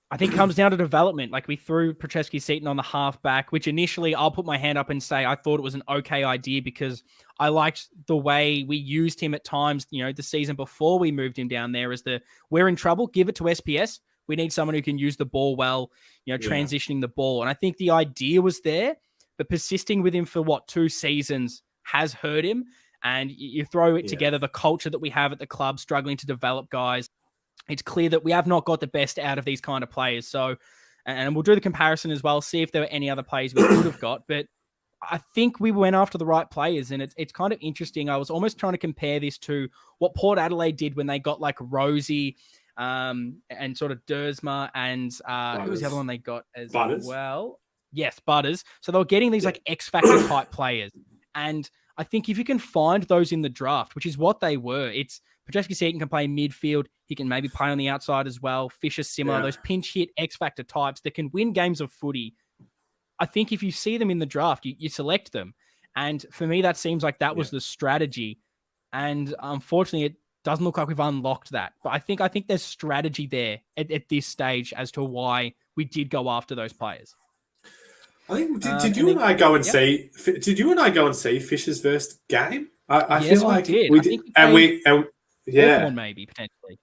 I think it comes down to development. Like we threw Petrevski-Seton on the halfback, which initially I'll put my hand up and say I thought it was an okay idea because I liked the way we used him at times, the season before we moved him down there as we're in trouble, give it to SPS. We need someone who can use the ball well, transitioning the ball. And I think the idea was there, but persisting with him for 2 seasons has hurt him. And you throw it together, the culture that we have at the club, struggling to develop guys. It's clear that we have not got the best out of these kind of players. So, and we'll do the comparison as well, see if there were any other players we could have got. But I think we went after the right players, and it's kind of interesting. I was almost trying to compare this to what Port Adelaide did when they got like Rosie and sort of Dersma and who was the other one they got as well? Yes, Butters. So they were getting these like X-Factor type players. And I think if you can find those in the draft, which is what they were, it's Petrevski-Seton can play midfield. He can maybe play on the outside as well. Fisher similar, those pinch hit X-Factor types that can win games of footy. I think if you see them in the draft, you select them. And for me, that seems like that was the strategy. And unfortunately, it doesn't look like we've unlocked that. But I think there's strategy there at this stage as to why we did go after those players. I think did you and I go and see Fisher's first game? I yes, feel like we did. Hawthorn maybe potentially.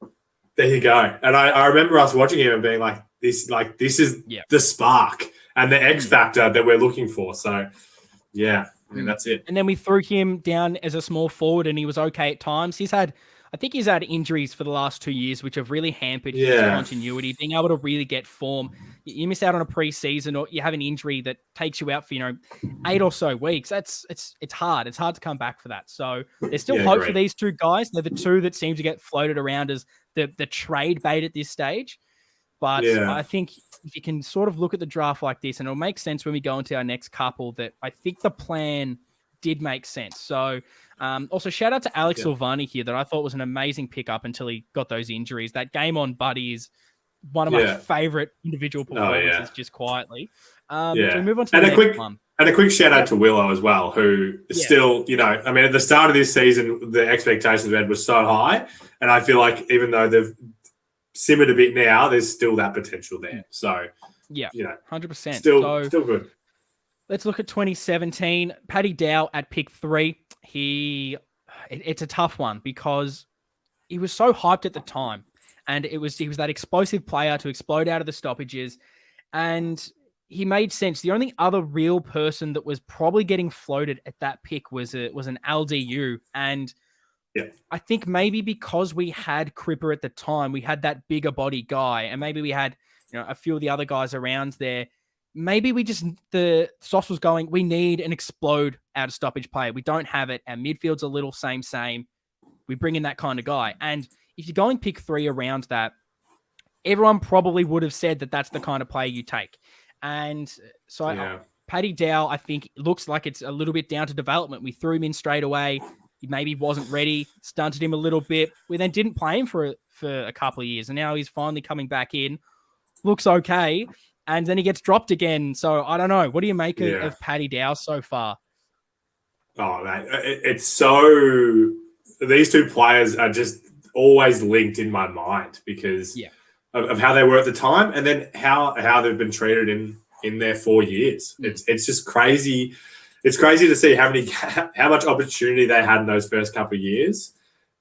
There you go. And I remember us watching him and being like, this is the spark and the X factor that we're looking for. So I mean that's it. And then we threw him down as a small forward, and he was okay at times. I think he's had injuries for the last 2 years, which have really hampered his continuity, being able to really get form. You miss out on a preseason, or you have an injury that takes you out for 8 or so weeks. It's hard. It's hard to come back for that. So there's still hope for these 2 guys. They're the 2 that seem to get floated around as the trade bait at this stage. But I think if you can sort of look at the draft like this, and it'll make sense when we go into our next couple, that I think the plan did make sense. So also shout out to Alex Silvani here, that I thought was an amazing pickup until he got those injuries. That game on Buddy is one of my favorite individual performances, just quietly. So we move on to the next one. And a quick shout out to Willow as well, who still, I mean, at the start of this season, the expectations we had were so high. And I feel like even though they've simmered a bit now, there's still that potential there. So, 100%. Still good. Let's look at 2017. Paddy Dow at pick 3. It's a tough one because he was so hyped at the time, and he was that explosive player to explode out of the stoppages, and he made sense. The only other real person that was probably getting floated at that pick was an LDU, and Yeah. I think maybe because we had Cripper at the time, we had that bigger body guy, and maybe we had a few of the other guys around there. Maybe the sauce was going, we need an explode out of stoppage player. We don't have it. Our midfield's a little same. We bring in that kind of guy. And if you're going pick 3 around that, everyone probably would have said that that's the kind of player you take. And so Paddy Dow, I think, looks like it's a little bit down to development. We threw him in straight away. He maybe wasn't ready, stunted him a little bit. We then didn't play him for a couple of years. And now he's finally coming back in. Looks okay. And then he gets dropped again. So I don't know. What do you make of Paddy Dow so far? Oh, man. It's so... These two players are just always linked in my mind because of how they were at the time and then how they've been treated in their 4 years. It's just crazy. It's crazy to see how much opportunity they had in those first couple of years.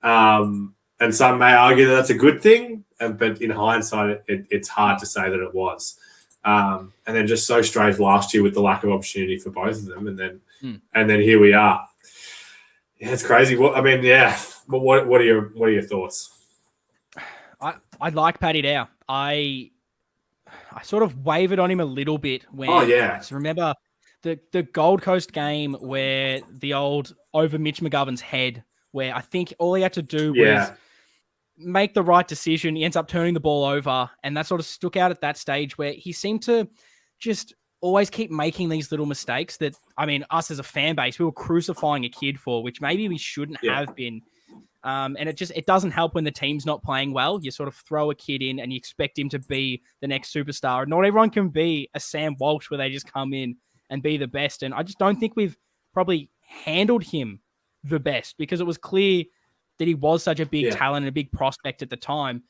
And some may argue that that's a good thing, but in hindsight, it's hard to say that it was. And then just so strange last year with the lack of opportunity for both of them, and then here we are. Yeah, it's crazy. Well, I mean, But what are your thoughts? I like Paddy Dow. I sort of wavered on him a little bit when I just remember the Gold Coast game where the old over Mitch McGovern's head, where I think all he had to do was make the right decision. He ends up turning the ball over, and that sort of stuck out at that stage where he seemed to just always keep making these little mistakes that, I mean, us as a fan base, we were crucifying a kid for, which maybe we shouldn't have been. And it doesn't help when the team's not playing well. You sort of throw a kid in and you expect him to be the next superstar. Not everyone can be a Sam Walsh where they just come in and be the best. And I just don't think we've probably handled him the best because it was clear that he was such a big talent and a big prospect at the time.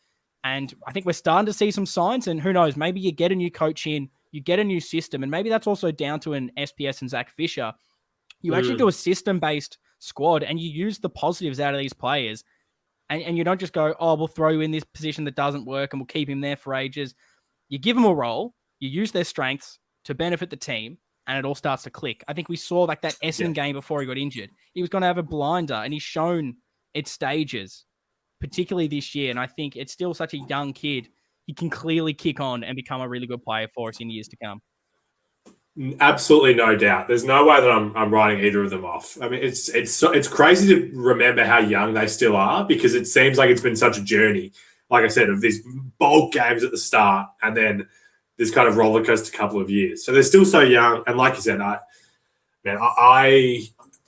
And I think we're starting to see some signs, and who knows, maybe you get a new coach in, you get a new system, and maybe that's also down to an SPS and Zach Fisher. You actually do a system-based squad and you use the positives out of these players, and you don't just go, oh, we'll throw you in this position that doesn't work and we'll keep him there for ages. You give them a role, you use their strengths to benefit the team, and it all starts to click. I think we saw like that Essendon game before he got injured. He was going to have a blinder, and he's shown its stages, particularly this year. And I think it's still such a young kid. He can clearly kick on and become a really good player for us in years to come. Absolutely no doubt. There's no way that I'm writing either of them off. I mean, it's crazy to remember how young they still are because it seems like it's been such a journey. Like I said, of these bulk games at the start and then this kind of roller coaster couple of years. So they're still so young. And like you said, I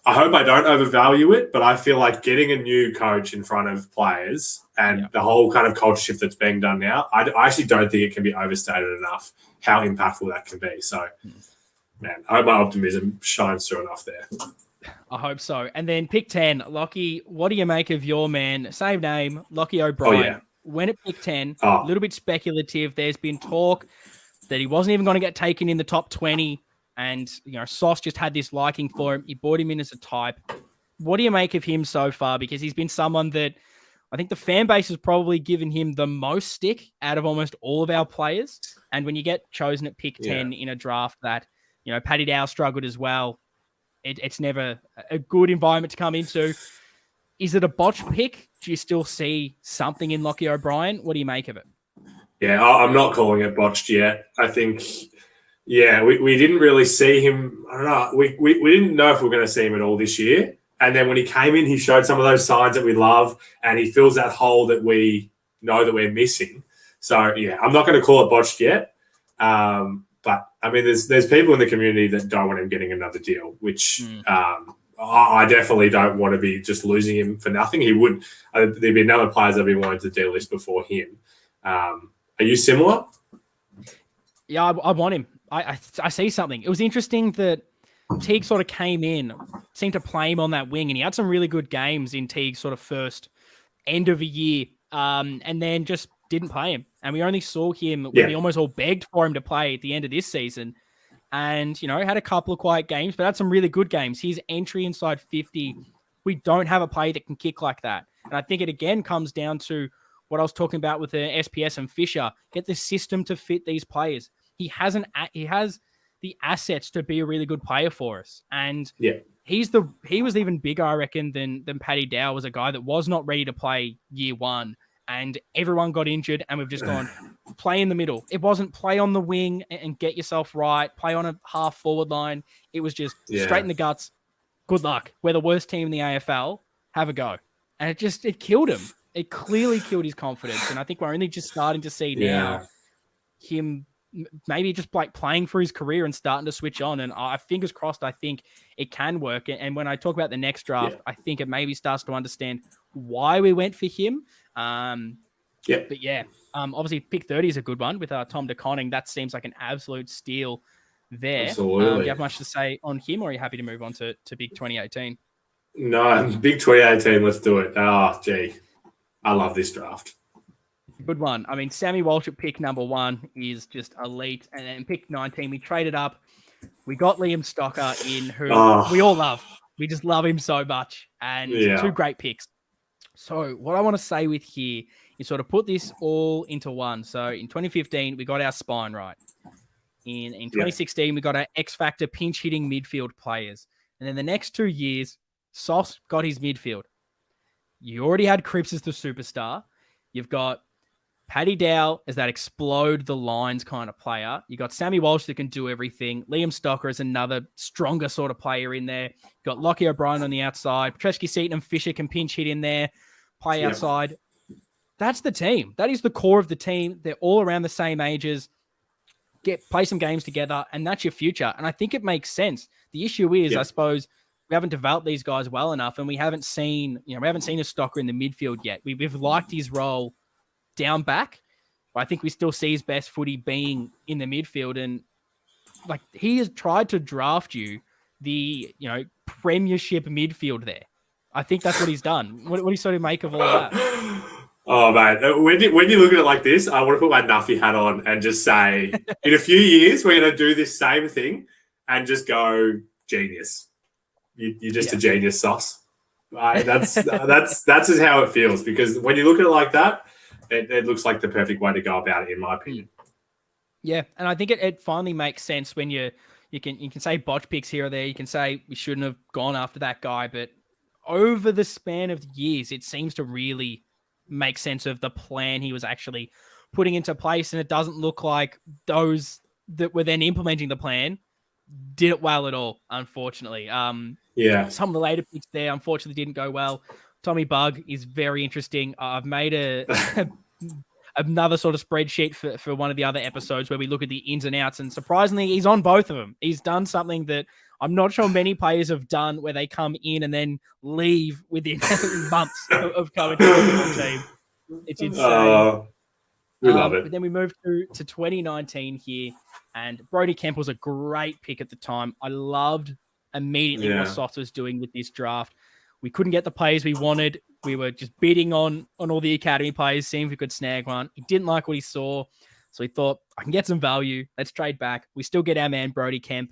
hope I don't overvalue it, but I feel like getting a new coach in front of players and the whole kind of culture shift that's being done now, I actually don't think it can be overstated enough how impactful that can be. So, man, I hope my optimism shines through enough there. I hope so. And then pick 10, Lockie, what do you make of your man? Same name, Lockie O'Brien. Went at pick 10, a little bit speculative. There's been talk that he wasn't even going to get taken in the top 20. And, Sauce just had this liking for him. He brought him in as a type. What do you make of him so far? Because he's been someone that I think the fan base has probably given him the most stick out of almost all of our players. And when you get chosen at pick 10 in a draft that, Paddy Dow struggled as well, it's never a good environment to come into. Is it a botch pick? Do you still see something in Lockie O'Brien? What do you make of it? Yeah, I'm not calling it botched yet. I think... Yeah, we didn't really see him. I don't know. We didn't know if we were going to see him at all this year. And then when he came in, he showed some of those signs that we love, and he fills that hole that we know that we're missing. So, yeah, I'm not going to call it botched yet. But, I mean, there's people in the community that don't want him getting another deal, which I definitely don't want to be just losing him for nothing. He would. There'd be another players that we wanted to delist before him. Are you similar? Yeah, I want him. I see something. It was interesting that Teague sort of came in, seemed to play him on that wing, and he had some really good games in Teague's sort of first end of a year, and then just didn't play him. And we only saw him when we almost all begged for him to play at the end of this season. and, had a couple of quiet games, but had some really good games. His entry inside 50, we don't have a player that can kick like that. And I think it again comes down to what I was talking about with the SPS and Fisher. Get the system to fit these players. He has the assets to be a really good player for us. And he was even bigger, I reckon, than Paddy Dow was a guy that was not ready to play year one. And everyone got injured, and we've just gone play in the middle. It wasn't play on the wing and get yourself right, play on a half forward line. It was just straight in the guts. Good luck. We're the worst team in the AFL. Have a go. And it killed him. It clearly killed his confidence. And I think we're only just starting to see now him maybe just like playing for his career and starting to switch on. And fingers crossed, I think it can work. And when I talk about the next draft, I think it maybe starts to understand why we went for him. But obviously pick 30 is a good one with Tom DeConning. That seems like an absolute steal there. Absolutely. Do you have much to say on him, or are you happy to move on to big 2018? No, big 2018. Let's do it. Oh, gee. I love this draft. Good one. I mean, Sammy Walsh at pick number 1 is just elite. And then pick 19, we traded up. We got Liam Stocker in, who we all love. We just love him so much. And 2 great picks. So what I want to say with here is sort of put this all into one. So in 2015, we got our spine right. In 2016, we got our X-Factor pinch-hitting midfield players. And then the next 2 years, Sauce got his midfield. You already had Cripps as the superstar. You've got Paddy Dow as that explode the lines kind of player. You got Sammy Walsh that can do everything. Liam Stocker is another stronger sort of player in there. You got Lockie O'Brien on the outside. Petreski, Seaton, and Fisher can pinch hit in there, play outside. That's the team. That is the core of the team. They're all around the same ages. Play some games together, and that's your future. And I think it makes sense. The issue is, I suppose, we haven't developed these guys well enough, and we haven't seen a Stocker in the midfield yet. We've liked his role down back, but I think we still see his best footy being in the midfield. And like, he has tried to draft you the premiership midfield there. I think that's what he's done. What do you sort of make of all that? Oh, man. When you look at it like this, I want to put my Nuffy hat on and just say, in a few years, we're going to do this same thing and just go genius. You're just a genius, Sauce. That's just how it feels, because when you look at it like that, it looks like the perfect way to go about it, in my opinion. Yeah, and I think it finally makes sense when you can say botch picks here or there. You can say we shouldn't have gone after that guy, but over the span of years, it seems to really make sense of the plan he was actually putting into place, and it doesn't look like those that were then implementing the plan did it well at all, unfortunately. Some of the later picks there, unfortunately, didn't go well. Tommy Bug is very interesting. I've made another sort of spreadsheet for one of the other episodes where we look at the ins and outs, and surprisingly, he's on both of them. He's done something that I'm not sure many players have done, where they come in and then leave within months of coming to the team. It's insane. We love it. But then we moved to 2019 here, and Brody Kemp was a great pick at the time. I loved immediately what Sauce was doing with this draft. We couldn't get the players we wanted. We were just bidding on all the academy players, seeing if we could snag one. He didn't like what he saw, so he thought, I can get some value. Let's trade back. We still get our man Brody Kemp.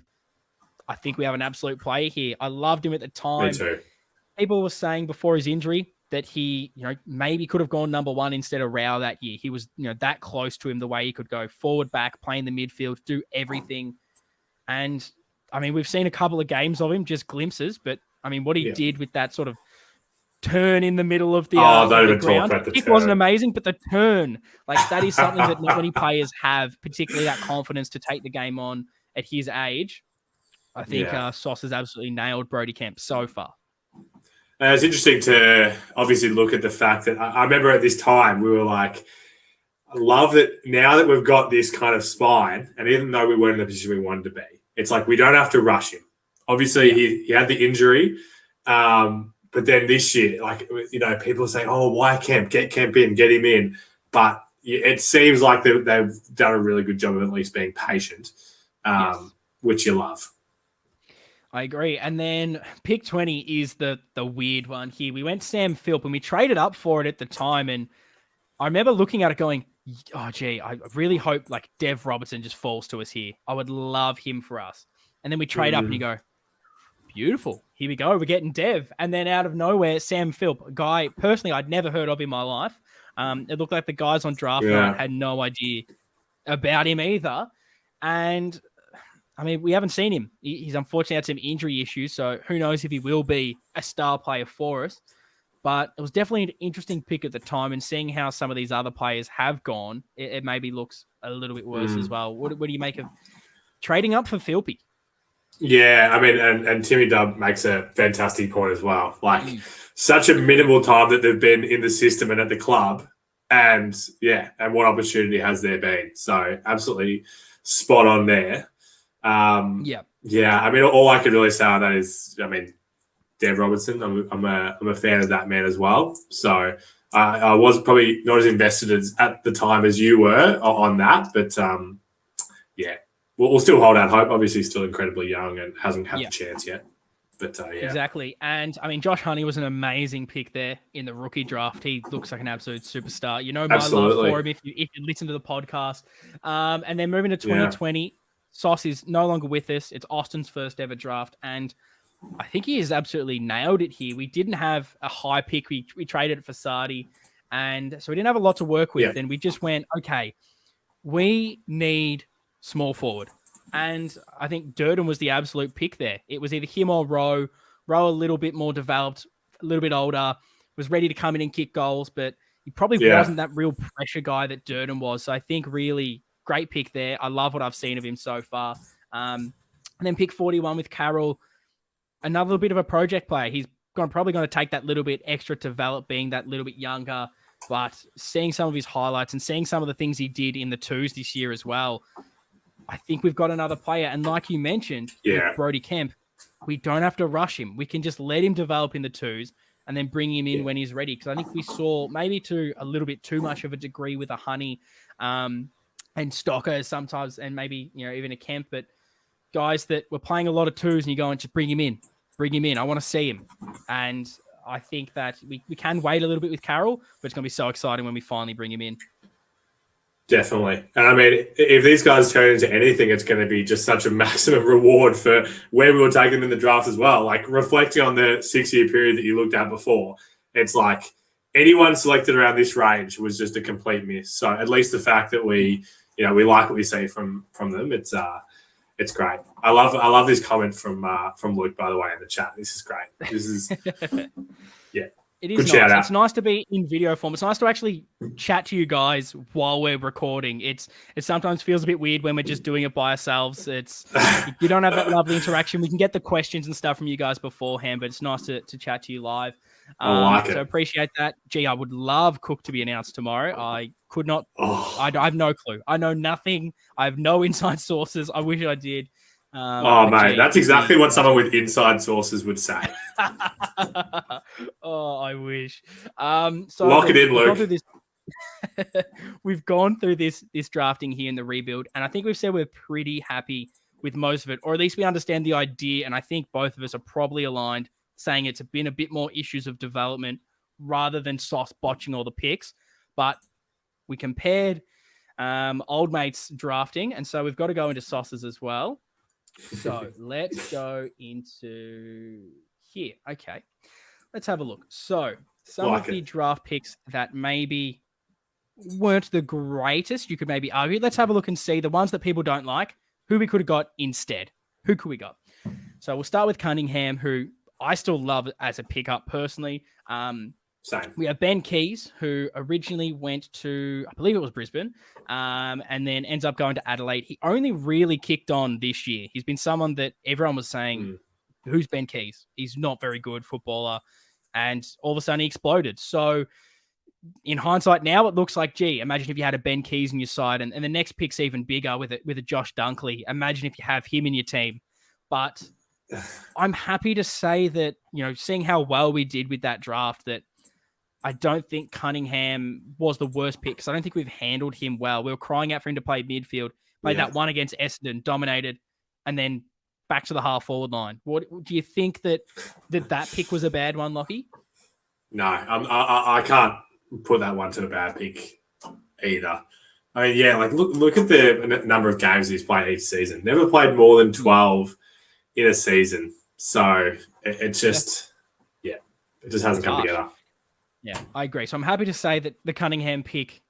I think we have an absolute player here. I loved him at the time. Me too. People were saying before his injury that he, maybe could have gone number 1 instead of Rao that year. He was, that close to him, the way he could go forward, back, play in the midfield, do everything. And I mean, we've seen a couple of games of him, just glimpses, but I mean, what he did with that sort of turn in the middle of the, don't even ground, talk about the it turn. wasn't amazing, but the turn, like, that is something that not many players have, particularly that confidence to take the game on at his age. I think Sauce has absolutely nailed Brody Kemp so far. It's interesting to obviously look at the fact that I remember at this time we were like, I love that now that we've got this kind of spine, and even though we weren't in the position we wanted to be, it's like we don't have to rush him. Obviously, he had the injury, but then this year, like, people say, "Oh, why Kemp? Get Kemp in, get him in." But it seems like they've done a really good job of at least being patient, which you love. I agree. And then pick 20 is the weird one here. We went Sam Philp, and we traded up for it at the time. And I remember looking at it going, Oh, gee, I really hope like Dev Robertson just falls to us here. I would love him for us. And then we trade up and you go, beautiful. Here we go. We're getting Dev. And then out of nowhere, Sam Philp, a guy personally I'd never heard of in my life. It looked like the guys on draft night had no idea about him either. And I mean, we haven't seen him. He's unfortunately had some injury issues. So who knows if he will be a star player for us. But it was definitely an interesting pick at the time, and seeing how some of these other players have gone, it maybe looks a little bit worse as well. What do you make of trading up for Philpy? Yeah, I mean, and Timmy Dub makes a fantastic point as well. Like, such a minimal time that they've been in the system and at the club, and what opportunity has there been? So absolutely spot on there. I mean, all I could really say on that is, I mean, Dev Robertson. I'm a fan of that man as well. So I was probably not as invested as at the time as you were on that, but we'll still hold out hope. Obviously, he's still incredibly young and hasn't had the chance yet. But exactly. And I mean, Josh Honey was an amazing pick there in the rookie draft. He looks like an absolute superstar. You know my love for him if you listen to the podcast. And then moving to 2020, Sauce is no longer with us. It's Austin's first ever draft, and I think he has absolutely nailed it here. We didn't have a high pick. We traded it for Sardi, and so we didn't have a lot to work with. And we just went, okay, we need small forward. And I think Durden was the absolute pick there. It was either him or Rowe. Rowe a little bit more developed, a little bit older, was ready to come in and kick goals, but he probably wasn't that real pressure guy that Durden was. So I think really great pick there. I love what I've seen of him so far. And then pick 41 with Carroll. Another bit of a project player. He's probably going to take that little bit extra to develop, being that little bit younger. But seeing some of his highlights and seeing some of the things he did in the twos this year as well, I think we've got another player. And like you mentioned, with Brody Kemp, we don't have to rush him. We can just let him develop in the twos and then bring him in when he's ready. Because I think we saw maybe to a little bit too much of a degree with a Honey and Stocker sometimes, and maybe even a Kemp, but guys that were playing a lot of twos and you go and just bring him in. I want to see him. And I think that we can wait a little bit with Carroll, but it's going to be so exciting when we finally bring him in. Definitely. And I mean, if these guys turn into anything, it's going to be just such a maximum reward for where we were taking them in the draft as well. Like, reflecting on the 6-year period that you looked at before, it's like anyone selected around this range was just a complete miss. So at least the fact that we like what we see from them, it's great. I love this comment from Luke, by the way, in the chat. This is great. This is It is nice. It's nice to be in video form. It's nice to actually chat to you guys while we're recording. It sometimes feels a bit weird when we're just doing it by ourselves. You don't have that lovely interaction. We can get the questions and stuff from you guys beforehand, but it's nice to chat to you live. I like it. So appreciate that. Gee, I would love Cook to be announced tomorrow. I could not. I have no clue. I know nothing. I have no inside sources. I wish I did. Mate, that's exactly what someone with inside sources would say. I wish. So lock it in, Luke. We've gone through this drafting here in the rebuild, and I think we've said we're pretty happy with most of it, or at least we understand the idea, and I think both of us are probably aligned, saying it's been a bit more issues of development rather than Sauce botching all the picks. But we compared old mates drafting, and so we've got to go into Sauce's as well. So let's go into here. Okay, let's have a look. So some of the draft picks that maybe weren't the greatest, you could maybe argue. Let's have a look and see the ones that people don't like, who we could have got instead. Who could we got? So we'll start with Cunningham, who I still love as a pickup personally. Same. We have Ben Keys, who originally went to, I believe it was Brisbane, and then ends up going to Adelaide. He only really kicked on this year. He's been someone that everyone was saying, who's Ben Keys? He's not very good footballer. And all of a sudden he exploded. So in hindsight now, it looks like, gee, imagine if you had a Ben Keys in your side, and the next pick's even bigger with a Josh Dunkley. Imagine if you have him in your team. But I'm happy to say that, seeing how well we did with that draft, that I don't think Cunningham was the worst pick, because I don't think we've handled him well. We were crying out for him to play midfield, played that one against Essendon, dominated, and then back to the half-forward line. What do you think that pick was a bad one, Lockie? No, I can't put that one to a bad pick either. I mean, yeah, like look at the number of games he's played each season. Never played more than 12 in a season. So it just, yeah, it just hasn't come together. Yeah, I agree. So I'm happy to say that the Cunningham pick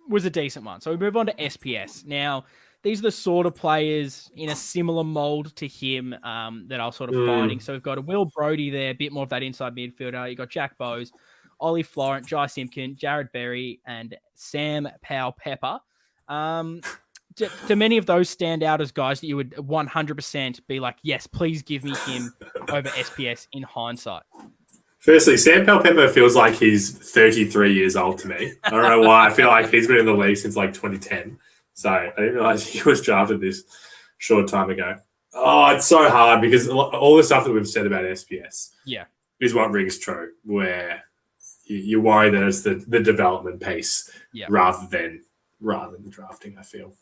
was a decent one. So we move on to SPS. Now, these are the sort of players in a similar mold to him that I was sort of finding. So we've got a Will Brodie there, a bit more of that inside midfielder. You've got Jack Bowes, Ollie Florent, Jai Simpkin, Jared Berry, and Sam Powell-Pepper. Do many of those stand out as guys that you would 100% be like, yes, please give me him over SPS in hindsight? Firstly, Sam Powell-Pepper feels like he's 33 years old to me. I don't know why. I feel like he's been in the league since like 2010. So I didn't realize he was drafted this short time ago. Oh, it's so hard because all the stuff that we've said about SPS is what rings true, where you worry that it's the development piece rather than the drafting, I feel.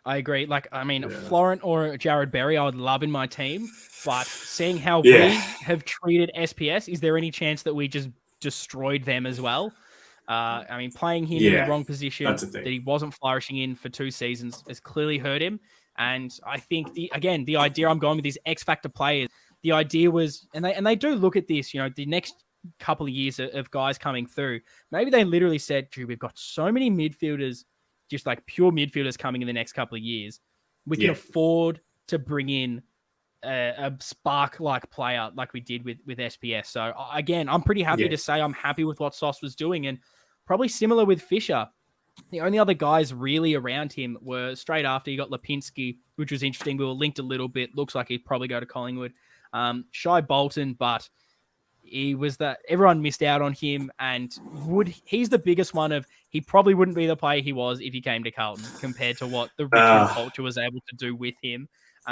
I agree. Like, I mean, Florent or Jared Berry, I would love in my team, but seeing how we have treated SPS, is there any chance that we just destroyed them as well? I mean, playing him in the wrong position that he wasn't flourishing in for 2 seasons has clearly hurt him. And I think the idea I'm going with these X Factor players, the idea was, and they do look at this, the next couple of years of guys coming through, maybe they literally said, we've got so many midfielders, just like pure midfielders coming in the next couple of years, we can afford to bring in a spark-like player like we did with SPS. So again, I'm pretty happy to say I'm happy with what Sauce was doing, and probably similar with Fisher. The only other guys really around him were straight after you got Lipinski, which was interesting. We were linked a little bit. Looks like he'd probably go to Collingwood. Shai Bolton, but he was that everyone missed out on him, and he's the biggest one of he probably wouldn't be the player he was if he came to Carlton compared to what the Richmond culture was able to do with him.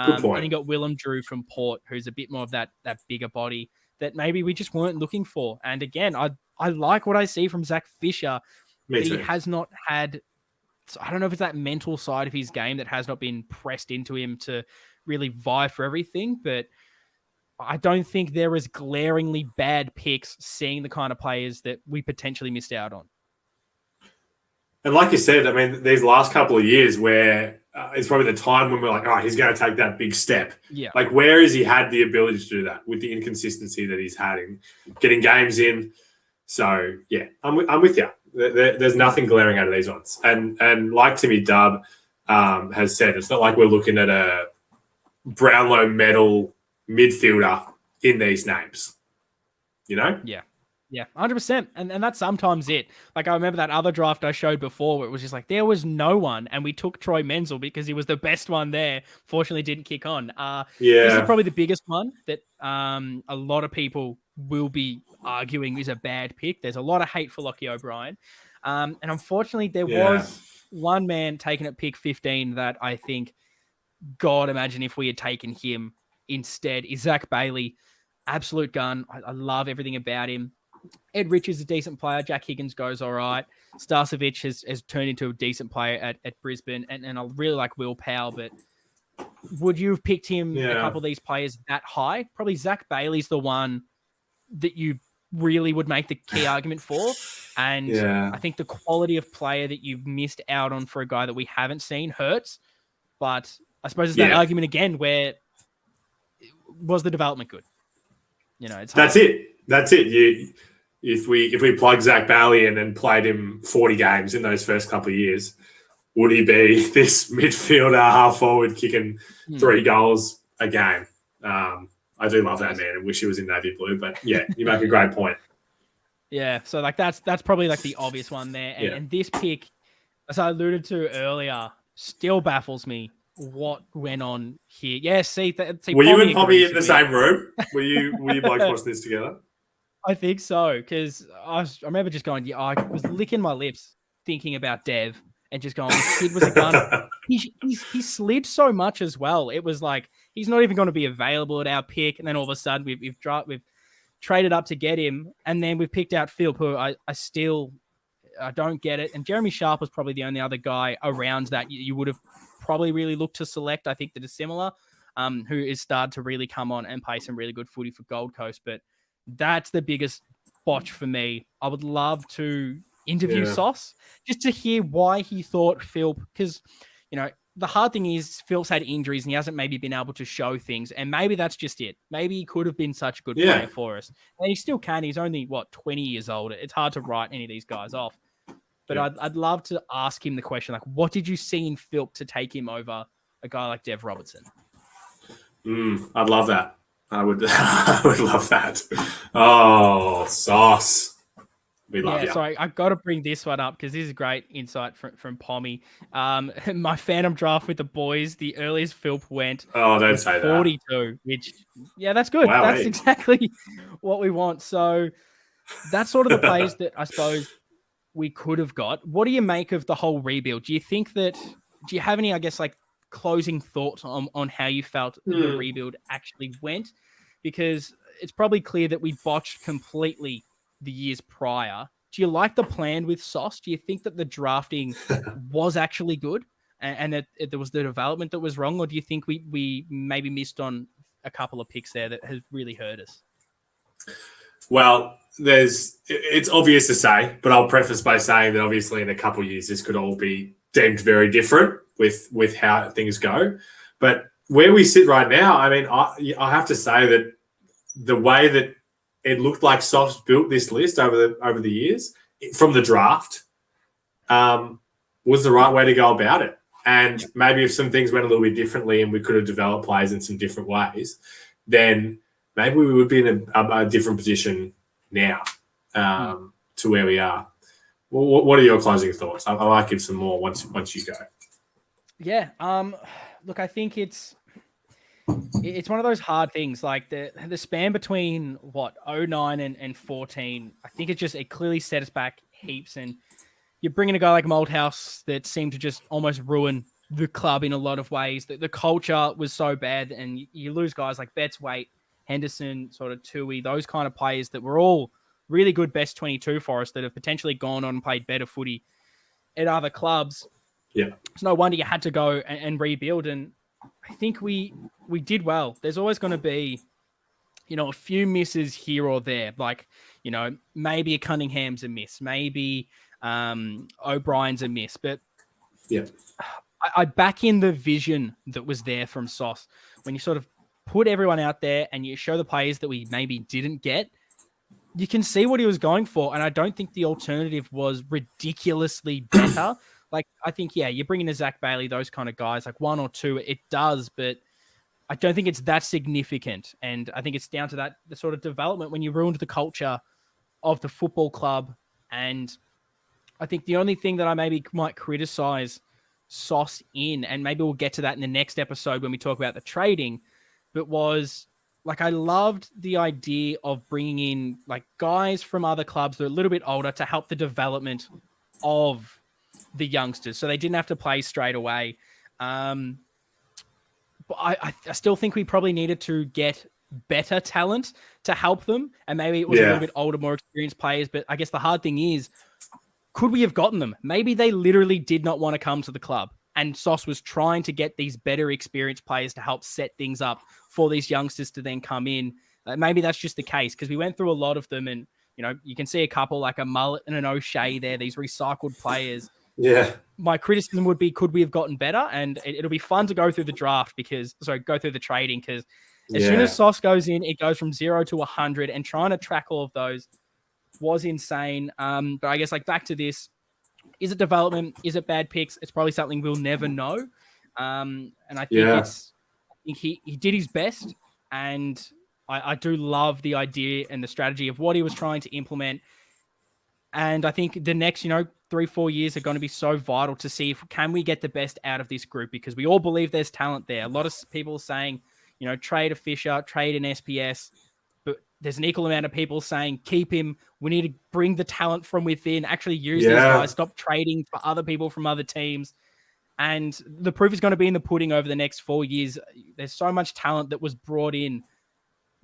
Good point. And you got Willem Drew from Port, who's a bit more of that bigger body that maybe we just weren't looking for. And again, I like what I see from Zach Fisher. Me too. He has not had, I don't know if it's that mental side of his game that has not been pressed into him to really vie for everything, but I don't think there is glaringly bad picks seeing the kind of players that we potentially missed out on. And like you said, I mean, these last couple of years where it's probably the time when we're like, he's going to take that big step. Yeah. Like, where has he had the ability to do that with the inconsistency that he's had in getting games in? So, yeah, I'm with you. There's nothing glaring out of these ones. And like Timmy Dubb has said, it's not like we're looking at a Brownlow medal midfielder in these names, Yeah, 100%. And that's sometimes it. Like, I remember that other draft I showed before where it was just like, there was no one, and we took Troy Menzel because he was the best one there. Fortunately, didn't kick on. This is probably the biggest one that a lot of people will be arguing is a bad pick. There's a lot of hate for Lockie O'Brien. And unfortunately, there was one man taken at pick 15 that I think, God, imagine if we had taken him instead, is Zach Bailey. Absolute gun. I love everything about him. Ed Richards is a decent player. Jack Higgins goes all right. Starcevic has turned into a decent player at Brisbane. And I really like Will Powell, but would you have picked him, a couple of these players that high? Probably Zach Bailey's the one that you really would make the key argument for. And I think the quality of player that you've missed out on for a guy that we haven't seen hurts. But I suppose it's that argument again where was the development good? It's hard. That's it. If we plug Zach Bailey in and played him 40 games in those first couple of years, would he be this midfielder, half forward, kicking 3 goals a game? I do love that man and wish he was in navy blue, but yeah, you make a great point. Yeah, so like that's probably like the obvious one there, and this pick, as I alluded to earlier, still baffles me. What went on here? Yeah, see were you and Poppy in the same room? Were you blokes watching this together? I think so, because I remember just going, I was licking my lips thinking about Dev and just going, this kid was a gun. he slid so much as well. It was like he's not even going to be available at our pick, and then all of a sudden we've traded up to get him, and then we've picked out Phil, who I don't get it. And Jeremy Sharp was probably the only other guy around that you would have probably really looked to select. I think that is similar, who is started to really come on and play some really good footy for Gold Coast. But that's the biggest botch for me. I would love to interview Sauce just to hear why he thought Phil, because, the hard thing is Phil's had injuries and he hasn't maybe been able to show things. And maybe that's just it. Maybe he could have been such a good player for us. And he still can. He's only, 20 years old. It's hard to write any of these guys off. But I'd love to ask him the question, like, what did you see in Phil to take him over a guy like Dev Robertson? I'd love that. I would love that. Oh, Sauce. We love you. Sorry, I've got to bring this one up because this is great insight from Pommy. My Phantom draft with the boys, the earliest Philp went. Oh, don't say 42, that. Which, that's good. Wow, that's exactly what we want. So that's sort of the players that I suppose we could have got. What do you make of the whole rebuild? Do you have any, I guess, like closing thoughts on how you felt the rebuild actually went? Because it's probably clear that we botched completely the years prior. Do you like the plan with Sauce? Do you think that the drafting was actually good and that there was the development that was wrong? Or do you think we maybe missed on a couple of picks there that has really hurt us? Well, it's obvious to say, but I'll preface by saying that obviously in a couple of years, this could all be deemed very different with how things go. But where we sit right now, I mean, I have to say that the way that it looked like Sauce built this list over the years from the draft was the right way to go about it. And maybe if some things went a little bit differently and we could have developed players in some different ways, then maybe we would be in a different position now to where we are. Well, what are your closing thoughts? I might give some more once you go. Yeah. Look, I think it's one of those hard things, like the span between 09 and 14. I think it clearly set us back heaps. And you're bringing a guy like Malthouse that seemed to just almost ruin the club in a lot of ways. The culture was so bad, and you lose guys like Betts, Waite, Henderson, sort of Tui, those kind of players that were all really good best 22 for us that have potentially gone on and played better footy at other clubs. Yeah. It's no wonder you had to go and rebuild. And I think we did well. There's always going to be, a few misses here or there. Like, maybe a Cunningham's a miss. Maybe O'Brien's a miss. But I back in the vision that was there from Sauce. When you sort of put everyone out there and you show the players that we maybe didn't get, you can see what he was going for. And I don't think the alternative was ridiculously better. Like, I think, you're bringing a Zach Bailey, those kind of guys, like one or two, it does, but I don't think it's that significant. And I think it's down to the sort of development when you ruined the culture of the football club. And I think the only thing that I maybe might criticize Sauce in, and maybe we'll get to that in the next episode when we talk about the trading, but was, like, I loved the idea of bringing in, like, guys from other clubs that are a little bit older to help the development of the youngsters, so they didn't have to play straight away. But I still think we probably needed to get better talent to help them, and maybe it was a little bit older, more experienced players. But I guess the hard thing is, could we have gotten them? Maybe they literally did not want to come to the club, and Sauce was trying to get these better experienced players to help set things up for these youngsters to then come in. Maybe that's just the case, because we went through a lot of them, and you can see a couple like a Mullet and an O'Shea there, these recycled players. Yeah. My criticism would be, could we have gotten better? And it'll be fun to go through the go through the trading, because as soon as Sauce goes in, it goes from 0 to 100, and trying to track all of those was insane. But I guess, like, back to this, is it development? Is it bad picks? It's probably something we'll never know. And I think he did his best, and I do love the idea and the strategy of what he was trying to implement. And I think the next, 3-4 years are going to be so vital to see if can we get the best out of this group, because we all believe there's talent there. A lot of people saying, trade a Fisher, trade an SPS, but there's an equal amount of people saying keep him. We need to bring the talent from within, actually use these guys, stop trading for other people from other teams. And the proof is going to be in the pudding over the next 4 years. There's so much talent that was brought in.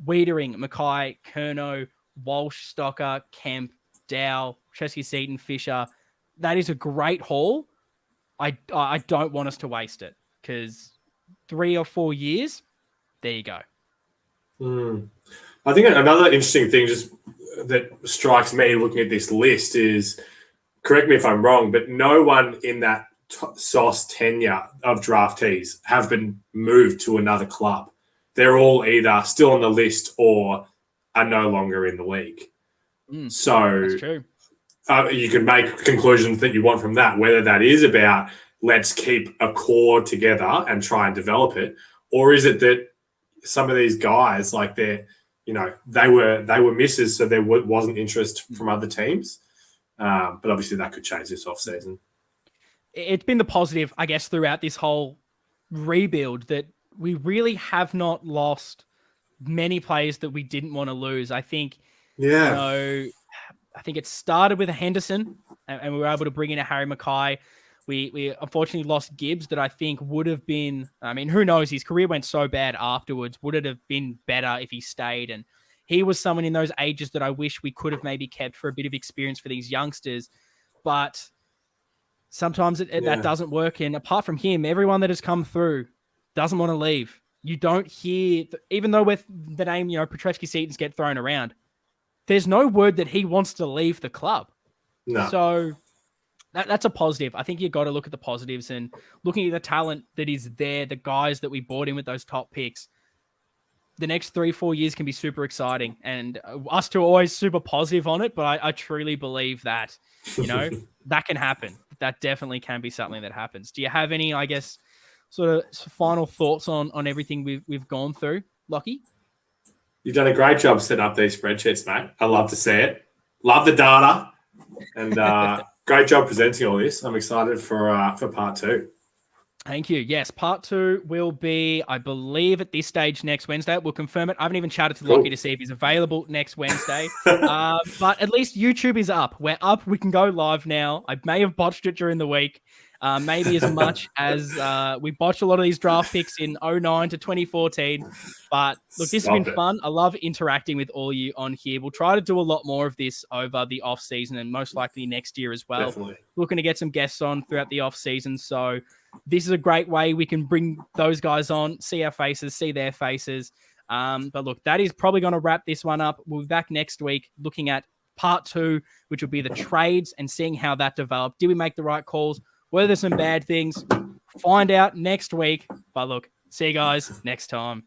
Wiedering, Mackay, Curnow, Walsh, Stocker, Kemp, Dow, Chesky Seaton, Fisher. That is a great haul. I don't want us to waste it, because 3 or 4 years, there you go. I think another interesting thing just that strikes me looking at this list is correct me if I'm wrong, but no one in that Sauce tenure of draftees have been moved to another club. They're all either still on the list or are no longer in the league. So that's true. You can make conclusions that you want from that, whether that is about let's keep a core together and try and develop it, or is it that some of these guys, like they were misses, so there wasn't interest from other teams. But obviously that could change this offseason. It's been the positive, I guess, throughout this whole rebuild that we really have not lost many players that we didn't want to lose. I think, I think it started with a Henderson, and we were able to bring in a Harry Mackay. We unfortunately lost Gibbs, that I think would have been, I mean, who knows? His career went so bad afterwards. Would it have been better if he stayed? And he was someone in those ages that I wish we could have maybe kept for a bit of experience for these youngsters. But sometimes that doesn't work. And apart from him, everyone that has come through doesn't want to leave. You don't hear, even though with the name, Petrevsky-Seton's get thrown around, there's no word that he wants to leave the club. No. So that's a positive. I think you got to look at the positives and looking at the talent that is there, the guys that we brought in with those top picks. The next 3-4 years can be super exciting, and us two are always super positive on it. But I truly believe that, that can happen. That definitely can be something that happens. Do you have any, I guess, sort of final thoughts on everything we've gone through, Lockie? You've done a great job setting up these spreadsheets, mate. I love to see it. Love the data, and great job presenting all this. I'm excited for part 2. Thank you. Yes, part 2 will be, I believe, at this stage next Wednesday. We'll confirm it. I haven't even chatted to Lockie to see if he's available next Wednesday. But at least YouTube is up. We're up. We can go live now. I may have botched it during the week. Maybe as much as we botched a lot of these draft picks in 2009 to 2014. But look, this has been fun. I love interacting with all you on here. We'll try to do a lot more of this over the off season and most likely next year as well. Definitely. Looking to get some guests on throughout the off season. So this is a great way we can bring those guys on, see our faces, see their faces. But look, that is probably going to wrap this one up. We'll be back next week looking at part 2, which will be the trades and seeing how that developed. Did we make the right calls? Were there some bad things? Find out next week. But look, see you guys next time.